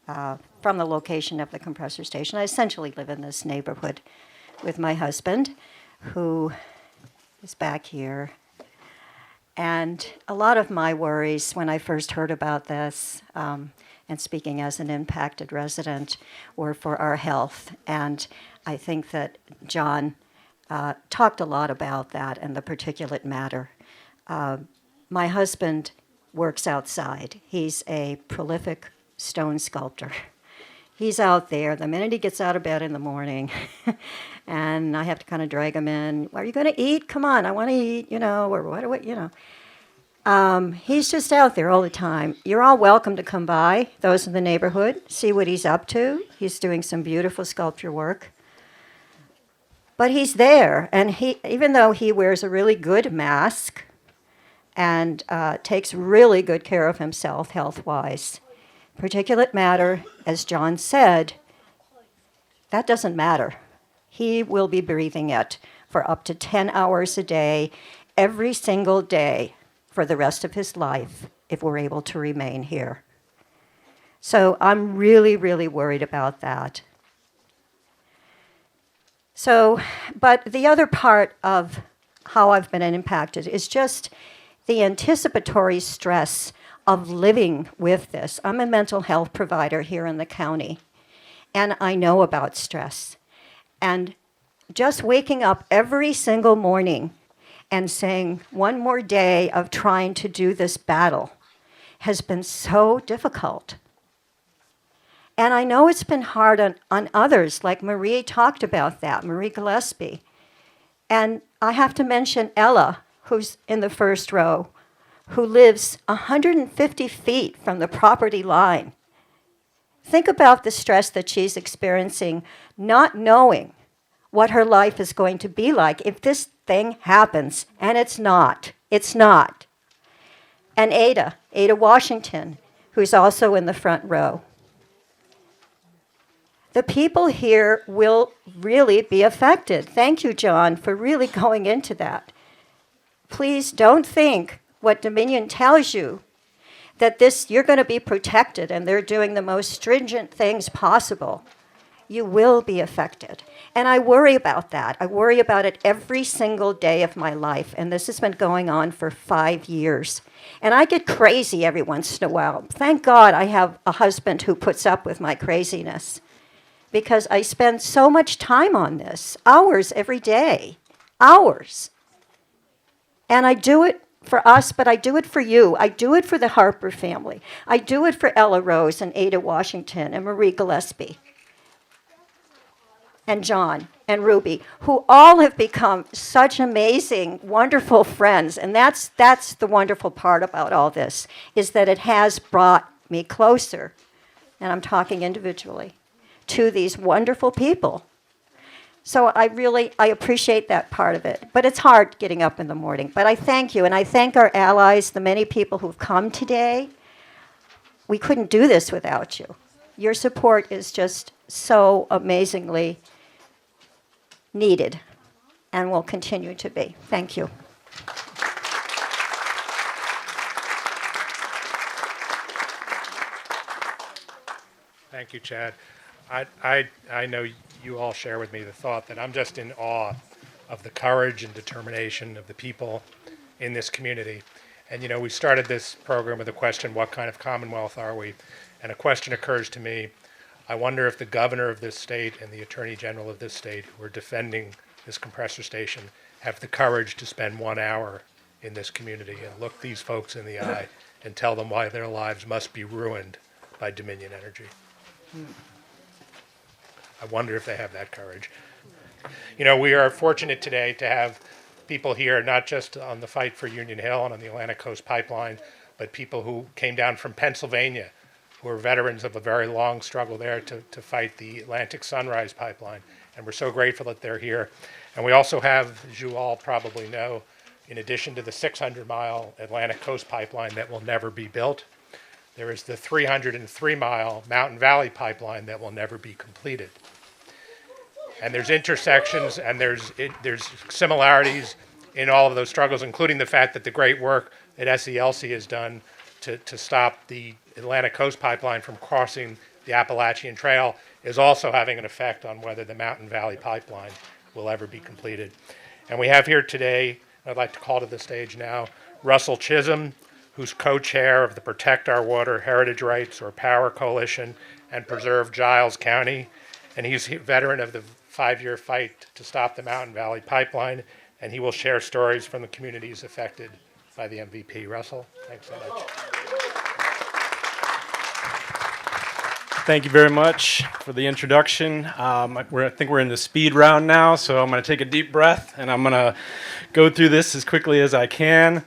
D: from the location of the compressor station. I essentially live in this neighborhood with my husband, who is back here. And a lot of my worries when I first heard about this, and speaking as an impacted resident, were for our health. And I think that John talked a lot about that and the particulate matter. My husband works outside. He's a prolific stone sculptor. He's out there the minute he gets out of bed in the morning, and I have to kind of drag him in. Are you going to eat? Come on, I want to eat, or what, He's just out there all the time. You're all welcome to come by, those in the neighborhood, see what he's up to. He's doing some beautiful sculpture work. But he's there, and even though he wears a really good mask and takes really good care of himself health-wise, particulate matter, as John said, that doesn't matter. He will be breathing it for up to 10 hours a day, every single day, for the rest of his life, if we're able to remain here. So I'm really, really worried about that. So, but the other part of how I've been impacted is just the anticipatory stress of living with this. I'm a mental health provider here in the county, and I know about stress. And just waking up every single morning and saying, one more day of trying to do this battle has been so difficult. And I know it's been hard on others, like Marie talked about that, Marie Gillespie. And I have to mention Ella, who's in the first row, who lives 150 feet from the property line. Think about the stress that she's experiencing, not knowing what her life is going to be like if this thing happens, and it's not. It's not. And Ada Washington, who's also in the front row. The people here will really be affected. Thank you, John, for really going into that. Please don't think what Dominion tells you, that you're going to be protected and they're doing the most stringent things possible. You will be affected. And I worry about that. I worry about it every single day of my life. And this has been going on for 5 years. And I get crazy every once in a while. Thank God I have a husband who puts up with my craziness, because I spend so much time on this, hours every day, hours. And I do it for us, but I do it for you. I do it for the Harper family. I do it for Ella Rose and Ada Washington and Marie Gillespie and John and Ruby, who all have become such amazing, wonderful friends. And that's the wonderful part about all this, is that it has brought me closer, and I'm talking individually, to these wonderful people. So I appreciate that part of it. But it's hard getting up in the morning. But I thank you, and I thank our allies, the many people who've come today. We couldn't do this without you. Your support is just so amazingly needed and will continue to be. Thank you.
B: you, Chad. I know you all share with me the thought that I'm just in awe of the courage and determination of the people in this community. And you know, we started this program with a question, what kind of Commonwealth are we? And a question occurs to me, I wonder if the governor of this state and the attorney general of this state who are defending this compressor station have the courage to spend 1 hour in this community and look these folks in the eye and tell them why their lives must be ruined by Dominion Energy. I wonder if they have that courage. You know, we are fortunate today to have people here, not just on the fight for Union Hill and on the Atlantic Coast Pipeline, but people who came down from Pennsylvania, who are veterans of a very long struggle there to fight the Atlantic Sunrise Pipeline. And we're so grateful that they're here. And we also have, as you all probably know, in addition to the 600-mile Atlantic Coast Pipeline that will never be built, there is the 303-mile Mountain Valley Pipeline that will never be completed. And there's intersections and there's similarities in all of those struggles, including the fact that the great work that SELC has done to stop the Atlantic Coast Pipeline from crossing the Appalachian Trail is also having an effect on whether the Mountain Valley Pipeline will ever be completed. And we have here today, I'd like to call to the stage now, Russell Chisholm, who's co-chair of the Protect Our Water Heritage Rights or POWER Coalition and Preserve Giles County. And he's a veteran of the 5-year fight to stop the Mountain Valley Pipeline, and he will share stories from the communities affected by the MVP. Russell, thanks so much.
N: Thank you very much for the introduction. I think we're in the speed round now, so I'm going to take a deep breath, and I'm going to go through this as quickly as I can.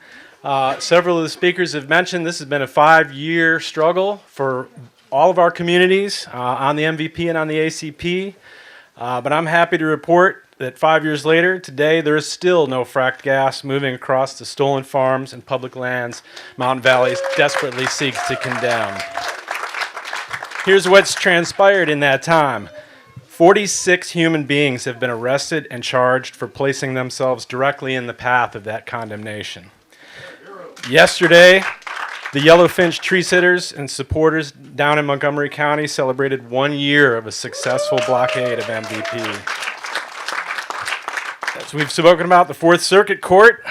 N: Several of the speakers have mentioned this has been a 5-year struggle for all of our communities on the MVP and on the ACP. But I'm happy to report that 5 years later, today, there is still no fracked gas moving across the stolen farms and public lands Mountain Valley desperately seeks to condemn. Here's what's transpired in that time. 46 human beings have been arrested and charged for placing themselves directly in the path of that condemnation. Yesterday, the Yellowfinch tree sitters and supporters down in Montgomery County celebrated 1 year of a successful blockade of MVP. As we've spoken about, the Fourth Circuit Court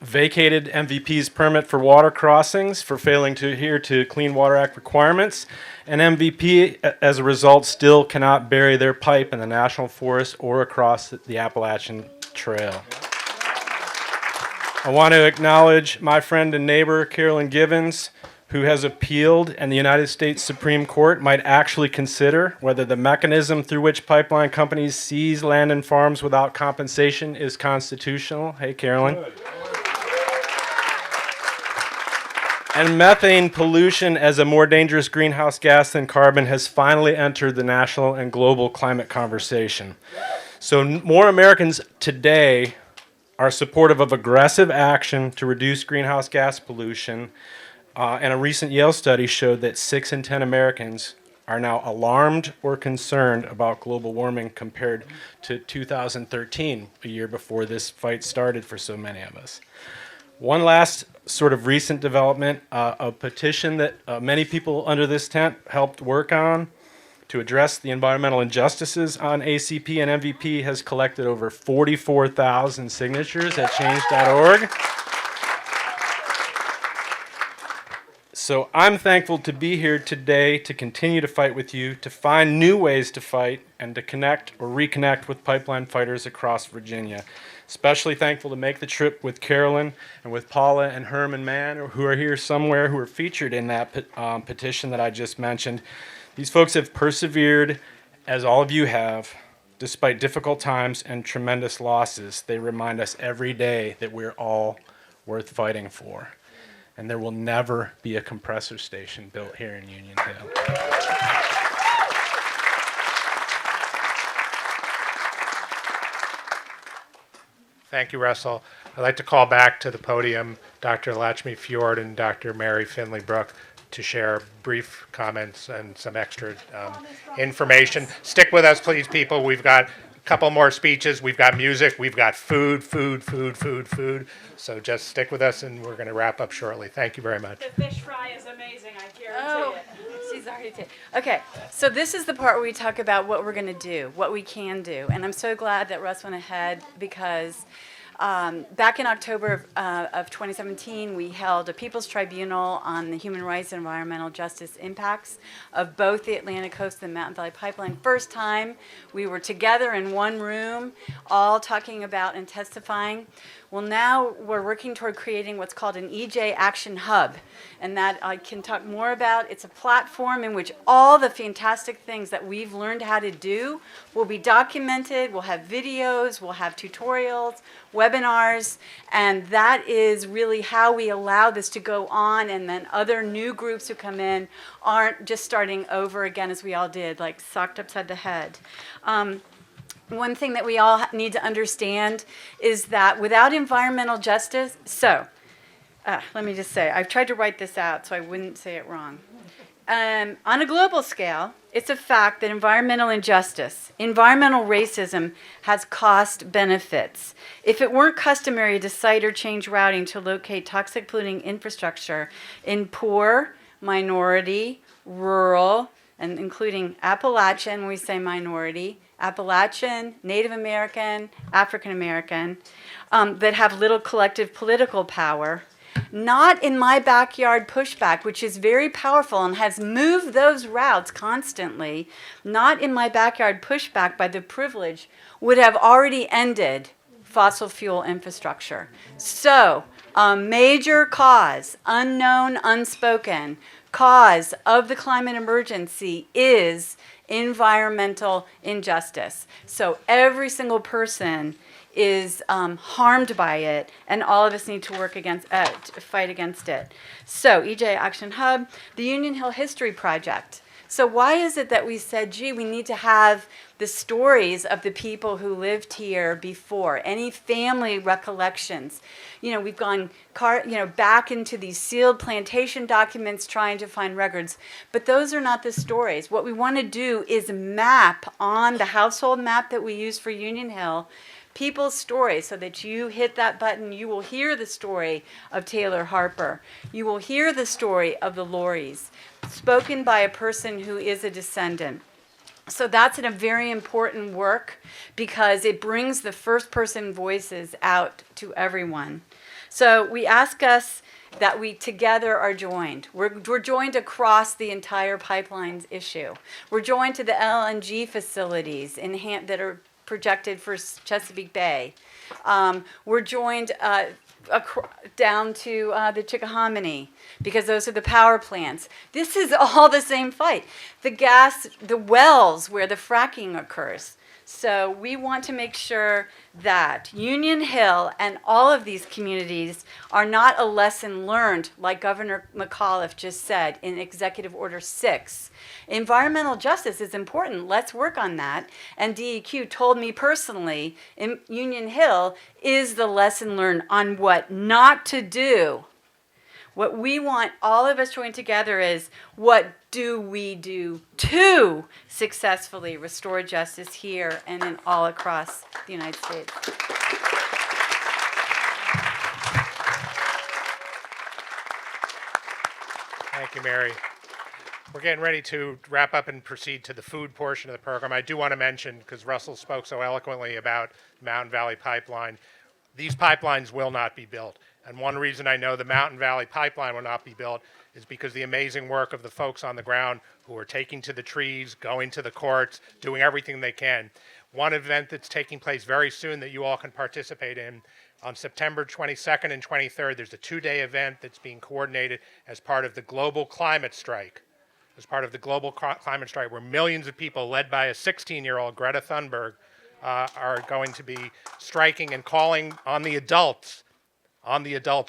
N: vacated MVP's permit for water crossings for failing to adhere to Clean Water Act requirements, and MVP, as a result, still cannot bury their pipe in the National Forest or across the Appalachian Trail. I want to acknowledge my friend and neighbor, Carolyn Givens, who has appealed, and the United States Supreme Court might actually consider whether the mechanism through which pipeline companies seize land and farms without compensation is constitutional. Hey, Carolyn. Good. And methane pollution as a more dangerous greenhouse gas than carbon has finally entered the national and global climate conversation. So more Americans today are supportive of aggressive action to reduce greenhouse gas pollution, and a recent Yale study showed that 6 in 10 Americans are now alarmed or concerned about global warming compared to 2013, a year before this fight started for so many of us. One last sort of recent development, a petition that many people under this tent helped work on to address the environmental injustices on ACP and MVP has collected over 44,000 signatures at change.org. So I'm thankful to be here today to continue to fight with you, to find new ways to fight, and to connect or reconnect with pipeline fighters across Virginia. Especially thankful to make the trip with Carolyn and with Paula and Herman Mann, who are here somewhere, who are featured in that petition that I just mentioned. These folks have persevered, as all of you have, despite difficult times and tremendous losses. They remind us every day that we're all worth fighting for. And there will never be a compressor station built here in Union Hill.
B: Thank you, Russell. I'd like to call back to the podium Dr. Lachmi Fjord and Dr. Mary Finley-Brook to share brief comments and some extra information. Stick with us, please, people. We've got a couple more speeches. We've got music. We've got food. So just stick with us, and we're going to wrap up shortly. Thank you very much.
F: The fish fry is amazing. I guarantee it.
E: She's He's already taken. Okay, so this is the part where we talk about what we're going to do, what we can do. And I'm so glad that Russ went ahead because back in October of 2017, we held a People's Tribunal on the human rights and environmental justice impacts of both the Atlantic Coast and the Mountain Valley Pipeline. First time we were together in one room, all talking about and testifying. Well, now we're working toward creating what's called an EJ Action Hub, and that I can talk more about. It's a platform in which all the fantastic things that we've learned how to do will be documented. We'll have videos, we'll have tutorials, webinars, and that is really how we allow this to go on, and then other new groups who come in aren't just starting over again as we all did, like socked upside the head. One thing that we all need to understand is that without environmental justice, let me just say, I've tried to write this out so I wouldn't say it wrong. On a global scale, it's a fact that environmental injustice, environmental racism has cost benefits. If it weren't customary to site or change routing to locate toxic polluting infrastructure in poor, minority, rural, and including Appalachian, when we say minority, Appalachian, Native American, African American, that have little collective political power. Not in my backyard pushback, which is very powerful and has moved those routes constantly, not in my backyard pushback by the privilege would have already ended fossil fuel infrastructure. So, a major cause, unknown, unspoken, cause of the climate emergency is environmental injustice. So every single person is harmed by it, and all of us need to work against, to fight against it. So EJ Action Hub, the Union Hill History Project. So why is it that we said, gee, we need to have the stories of the people who lived here before, any family recollections? You know, we've gone back into these sealed plantation documents trying to find records, but those are not the stories. What we want to do is map on the household map that we use for Union Hill people's stories, so that you hit that button, you will hear the story of Taylor Harper. You will hear the story of the Laurys, spoken by a person who is a descendant. So that's a very important work because it brings the first person voices out to everyone. So we ask us that we together are joined. We're joined across the entire pipelines issue. We're joined to the LNG facilities that are projected for Chesapeake Bay. We're joined down to the Chickahominy because those are the power plants. This is all the same fight. The wells where the fracking occurs. So we want to make sure that Union Hill and all of these communities are not a lesson learned, like Governor McAuliffe just said in Executive Order 6. Environmental justice is important. Let's work on that. And DEQ told me personally, in Union Hill is the lesson learned on what not to do. What we want all of us join together is, what do we do to successfully restore justice here and in all across the United States?
B: Thank you, Mary. We're getting ready to wrap up and proceed to the food portion of the program. I do want to mention, because Russell spoke so eloquently about the Mountain Valley Pipeline, these pipelines will not be built. And one reason I know the Mountain Valley Pipeline will not be built is because the amazing work of the folks on the ground who are taking to the trees, going to the courts, doing everything they can. One event that's taking place very soon that you all can participate in, on September 22nd and 23rd, there's a 2-day event that's being coordinated as part of the Global Climate Strike. As part of the Global Climate Strike, where millions of people, led by a 16-year-old Greta Thunberg, are going to be striking and calling on the adults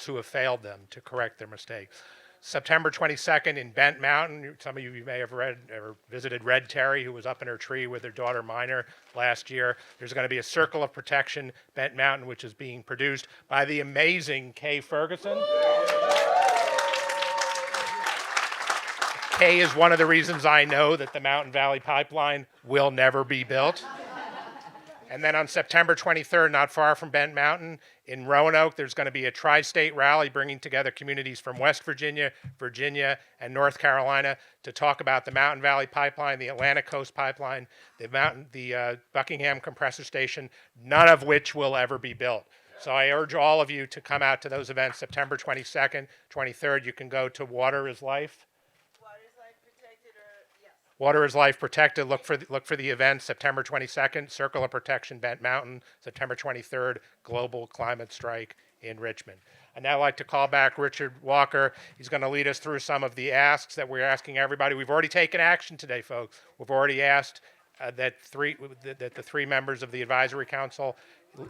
B: who have failed them to correct their mistakes. September 22nd in Bent Mountain, some of you may have read or visited Red Terry, who was up in her tree with her daughter Minor last year. There's going to be a Circle of Protection, Bent Mountain, which is being produced by the amazing Kay Ferguson. Kay is one of the reasons I know that the Mountain Valley Pipeline will never be built. And then on September 23rd, not far from Bent Mountain, in Roanoke, there's going to be a tri-state rally bringing together communities from West Virginia, Virginia, and North Carolina to talk about the Mountain Valley Pipeline, the Atlantic Coast Pipeline, the Buckingham Compressor Station, none of which will ever be built. So I urge all of you to come out to those events September 22nd, 23rd. You can go to Water is Life. Water is Life Protected. Look for the event September 22nd, Circle of Protection, Bent Mountain. September 23rd, Global Climate Strike in Richmond. I'd now like to call back Richard Walker. He's going to lead us through some of the asks that we're asking everybody. We've already taken action today, folks. We've already asked that the three members of the Advisory Council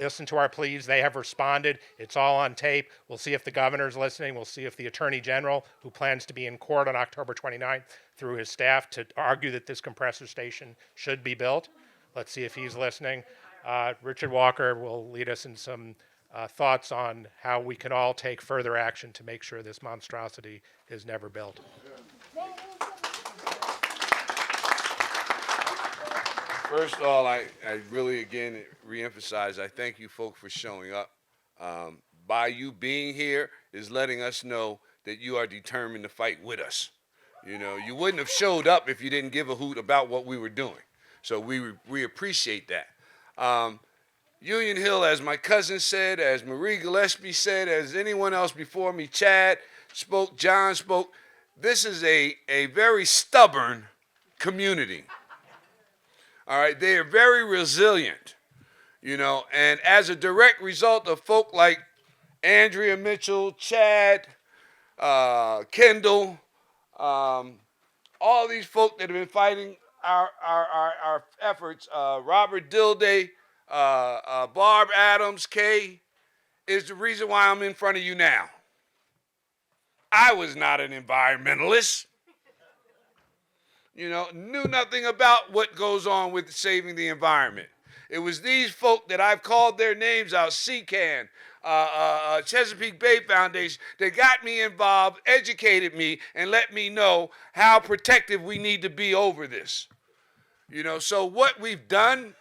B: listen to our pleas. They have responded. It's all on tape. We'll see if the governor's listening. We'll see if the Attorney General, who plans to be in court on October 29th through his staff to argue that this compressor station should be built. Let's see if he's listening. Richard Walker will lead us in some thoughts on how we can all take further action to make sure this monstrosity is never built.
A: First of all, I really, again, reemphasize, I thank you folks for showing up. By you being here is letting us know that you are determined to fight with us. You know, you wouldn't have showed up if you didn't give a hoot about what we were doing. So we appreciate that. Union Hill, as my cousin said, as Marie Gillespie said, as anyone else before me, Chad spoke, John spoke, this is a very stubborn community. All right, they are very resilient, you know, and as a direct result of folk like Andrea Mitchell, Chad, Kendall, all these folk that have been fighting our efforts, Robert Dilday, Barb Adams, Kay, is the reason why I'm in front of you now. I was not an environmentalist. You know, knew nothing about what goes on with saving the environment. It was these folk that I've called their names out, CCAN, Chesapeake Bay Foundation, that got me involved, educated me, and let me know how protective we need to be over this. You know, so what we've done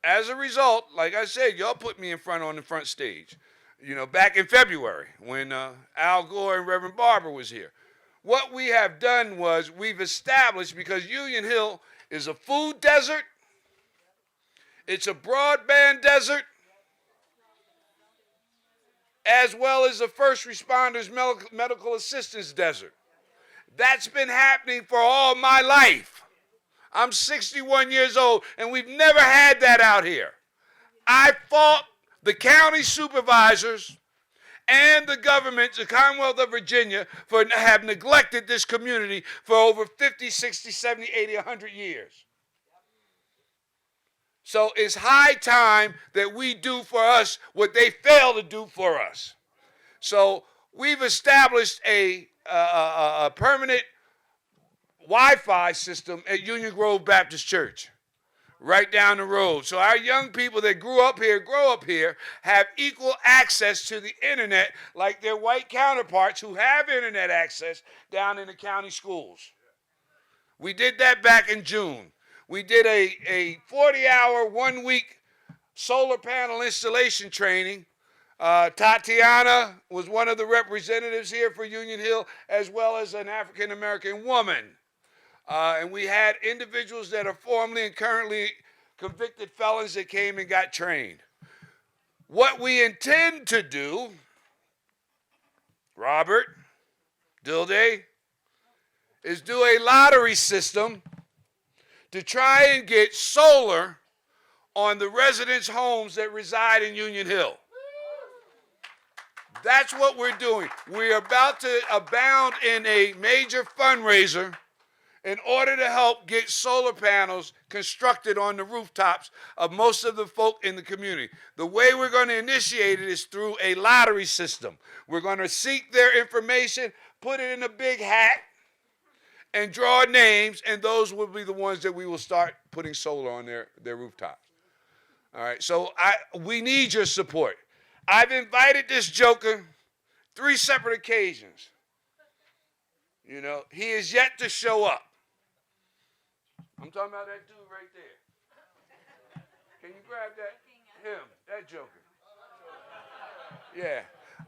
A: as a result, like I said, y'all put me on the front stage, you know, back in February when Al Gore and Reverend Barber was here. What we have done was we've established, because Union Hill is a food desert, it's a broadband desert, as well as a first responders medical assistance desert. That's been happening for all my life. I'm 61 years old, and we've never had that out here. I fought the county supervisors and the government, the Commonwealth of Virginia, for have neglected this community for over 50, 60, 70, 80, 100 years. So it's high time that we do for us what they fail to do for us. So we've established a permanent Wi-Fi system at Union Grove Baptist Church, right down the road. So our young people that grow up here, have equal access to the internet like their white counterparts who have internet access down in the county schools. We did that back in June. We did a 40-hour, 1-week solar panel installation training. Tatiana was one of the representatives here for Union Hill, as well as an African-American woman. And we had individuals that are formerly and currently convicted felons that came and got trained. What we intend to do, Robert Dilday, is do a lottery system to try and get solar on the residents' homes that reside in Union Hill. That's what we're doing. We're about to abound in a major fundraiser in order to help get solar panels constructed on the rooftops of most of the folk in the community. The way we're going to initiate it is through a lottery system. We're going to seek their information, put it in a big hat, and draw names, and those will be the ones that we will start putting solar on their rooftops. All right, so we need your support. I've invited this joker 3 separate occasions. You know, he is yet to show up. I'm talking about that dude right there. Can you grab that joker. Yeah.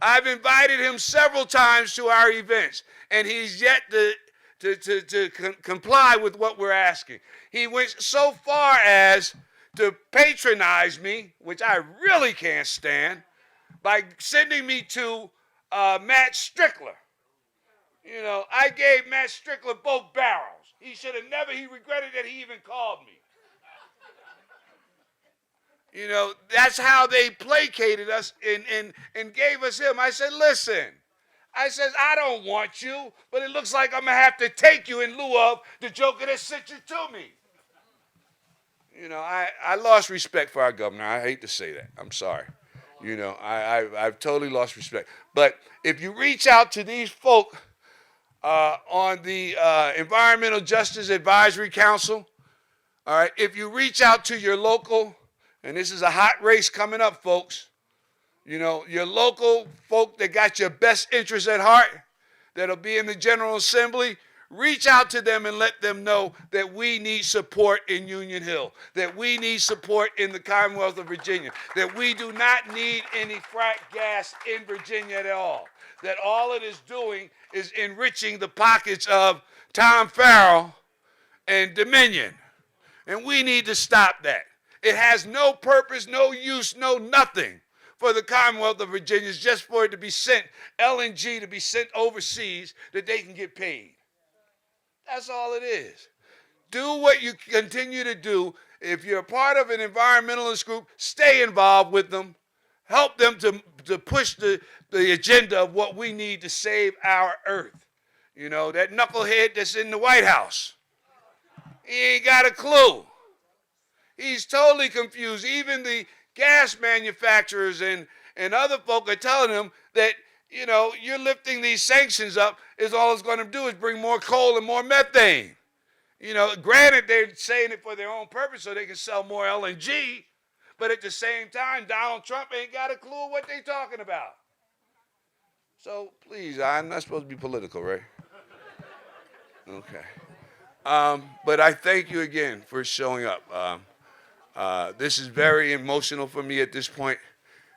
A: I've invited him several times to our events, and he's yet to comply with what we're asking. He went so far as to patronize me, which I really can't stand, by sending me to Matt Strickler. You know, I gave Matt Strickler both barrels. He regretted that he even called me. You know, that's how they placated us and gave us him. I said, listen, I don't want you, but it looks like I'm going to have to take you in lieu of the joker that sent you to me. You know, I lost respect for our governor. I hate to say that. I'm sorry. You know, I've totally lost respect. But if you reach out to these folk on the Environmental Justice Advisory Council, all right, if you reach out to your local, and this is a hot race coming up, folks, you know, your local folk that got your best interests at heart, that'll be in the General Assembly, reach out to them and let them know that we need support in Union Hill, that we need support in the Commonwealth of Virginia, that we do not need any frack gas in Virginia at all, that all it is doing is enriching the pockets of Tom Farrell and Dominion. And we need to stop that. It has no purpose, no use, no nothing for the Commonwealth of Virginia. It's just for it to be sent, LNG to be sent overseas that they can get paid. That's all it is. Do what you continue to do. If you're a part of an environmentalist group, stay involved with them. Help them to push the agenda of what we need to save our earth. You know, that knucklehead that's in the White House, he ain't got a clue. He's totally confused. Even the gas manufacturers and other folk are telling him that, you know, you're lifting these sanctions up, is all it's going to do is bring more coal and more methane. You know, granted, they're saying it for their own purpose so they can sell more LNG, but at the same time, Donald Trump ain't got a clue what they're talking about. So, please, I'm not supposed to be political, right? Okay. But I thank you again for showing up. This is very emotional for me at this point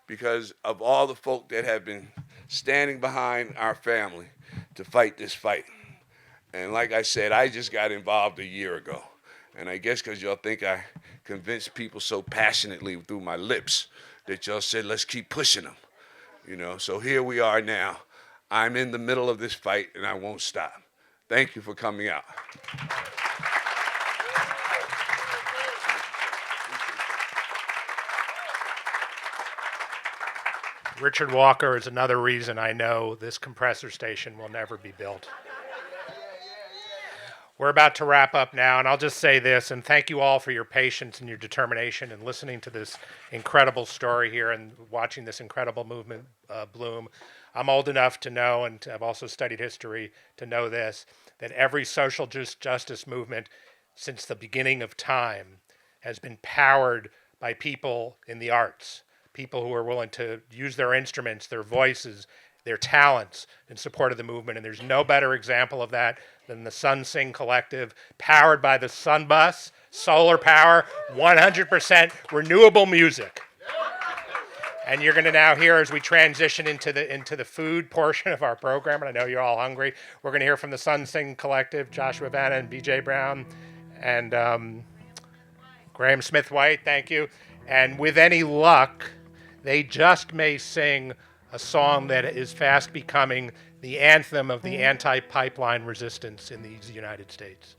A: because of all the folk that have been standing behind our family to fight this fight. And like I said, I just got involved a year ago. And I guess because y'all think I convinced people so passionately through my lips that y'all said, let's keep pushing them. You know, so here we are now. I'm in the middle of this fight and I won't stop. Thank you for coming out.
B: Richard Walker is another reason I know this compressor station will never be built. We're about to wrap up now, and I'll just say this, and thank you all for your patience and your determination in listening to this incredible story here and watching this incredible movement bloom. I'm old enough to know, and I've also studied history to know this, that every social justice movement since the beginning of time has been powered by people in the arts. People who are willing to use their instruments, their voices, their talents in support of the movement. And there's no better example of that than the Sun Sing Collective, powered by the Sun Bus, solar power, 100% renewable music. And you're going to now hear, as we transition into the food portion of our program, and I know you're all hungry, we're going to hear from the Sun Sing Collective, Joshua Vanna and BJ Brown, and Graham Smith-White, thank you. And with any luck, they just may sing a song that is fast becoming the anthem of the anti-pipeline resistance in these United States.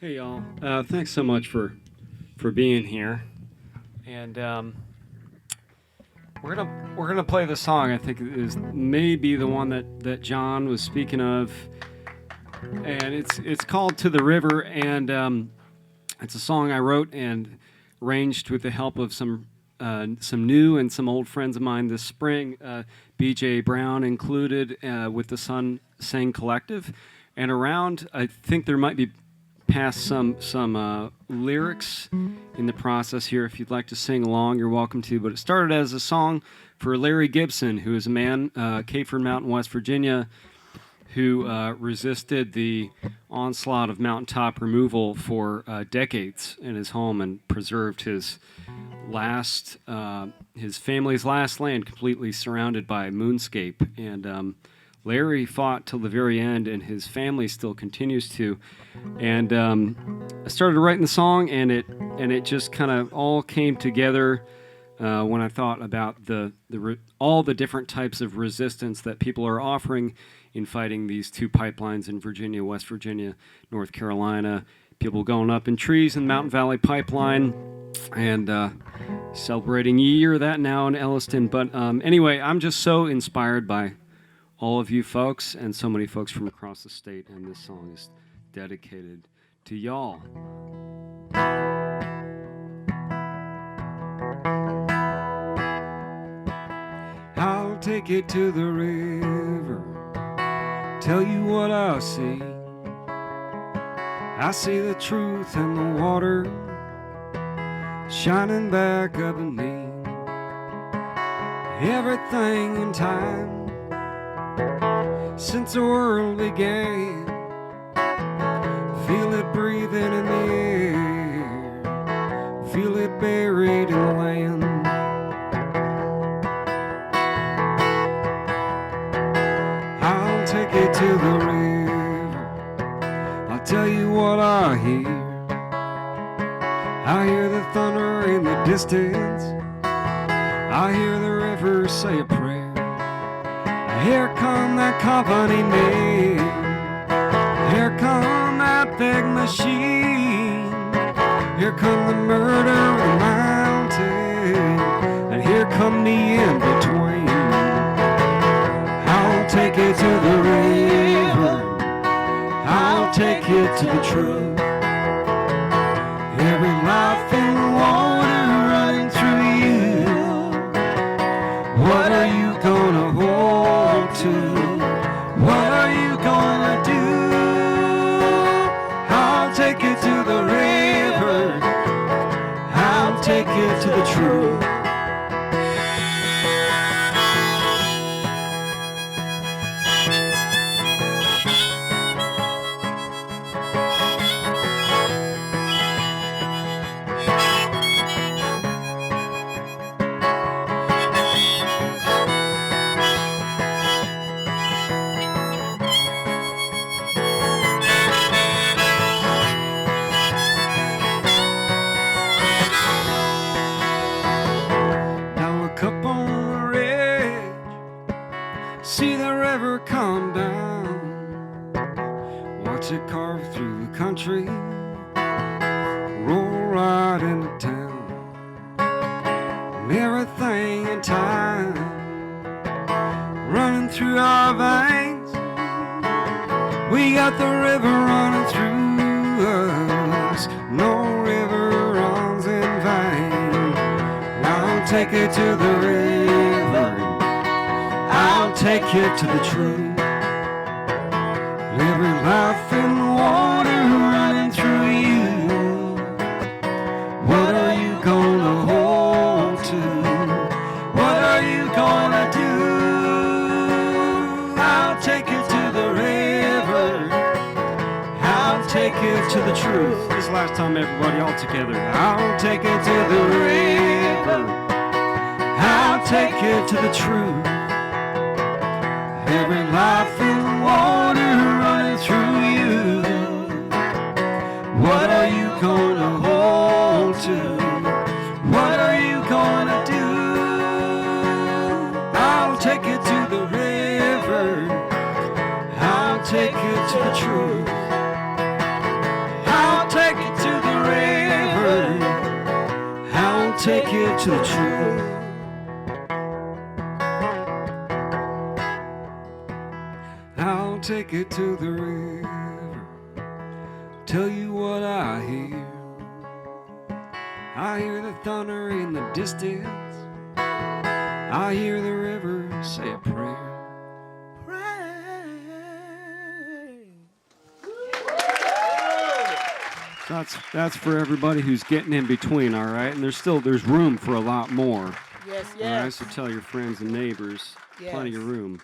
O: Hey y'all, thanks so much for being here, and we're gonna play the song. I think is maybe the one that John was speaking of, and it's called "To the River," and it's a song I wrote and arranged with the help of some new and some old friends of mine this spring. BJ Brown included with the Sun Sing Collective, and around I think there might be past some lyrics in the process here. If you'd like to sing along, you're welcome to. But it started as a song for Larry Gibson, who is a man, Cateford Mountain, West Virginia, who resisted the onslaught of mountaintop removal for decades in his home and preserved his family's last land completely surrounded by moonscape. And Larry fought till the very end, and his family still continues to. And I started writing the song, and it just kind of all came together when I thought about all the different types of resistance that people are offering in fighting these two pipelines in Virginia, West Virginia, North Carolina. People going up in trees in the Mountain Valley Pipeline, and celebrating a year of that now in Elliston. But anyway, I'm just so inspired by all of you folks and so many folks from across the state, and this song is dedicated to y'all. I'll take it to the river, tell you what I see. I see the truth in the water shining back up at me. Everything in time since the world began, feel it breathing in the air, feel it buried in the land. I'll take it to the river, I'll tell you what I hear. I hear the thunder in the distance, I hear the river say a prayer. Here come that company man, here come that big machine, here come the murder of the mountain, and here come the in-between. I'll take it to the river, I'll take it to the truth. Every life in the water running through you. What are you gonna hold to? What are you gonna do? I'll take it to the river, I'll take it to the truth. See the river come down, watch it carve through the country, roll right into town, and everything in time running through our veins. We got the river running through us, no river runs in vain. I'll take it to the river, I'll take it to the truth. Every life in the water running through you. What are you gonna hold to? What are you gonna do? I'll take it to the river, I'll take it to the truth. This last time, everybody, all together. I'll take it to the river, I'll take it to the truth. Every life in the water running through you. What are you gonna hold to? What are you gonna do? I'll take it to the river, I'll take it to the truth. I'll take it to the river, I'll take it to the truth. I'll take it to the river, tell you what I hear. I hear the thunder in the distance, I hear the river say a prayer. That's for everybody who's getting in between, all right? And there's room for a lot more.
L: Yes,
O: All right, so tell your friends and neighbors, plenty of room.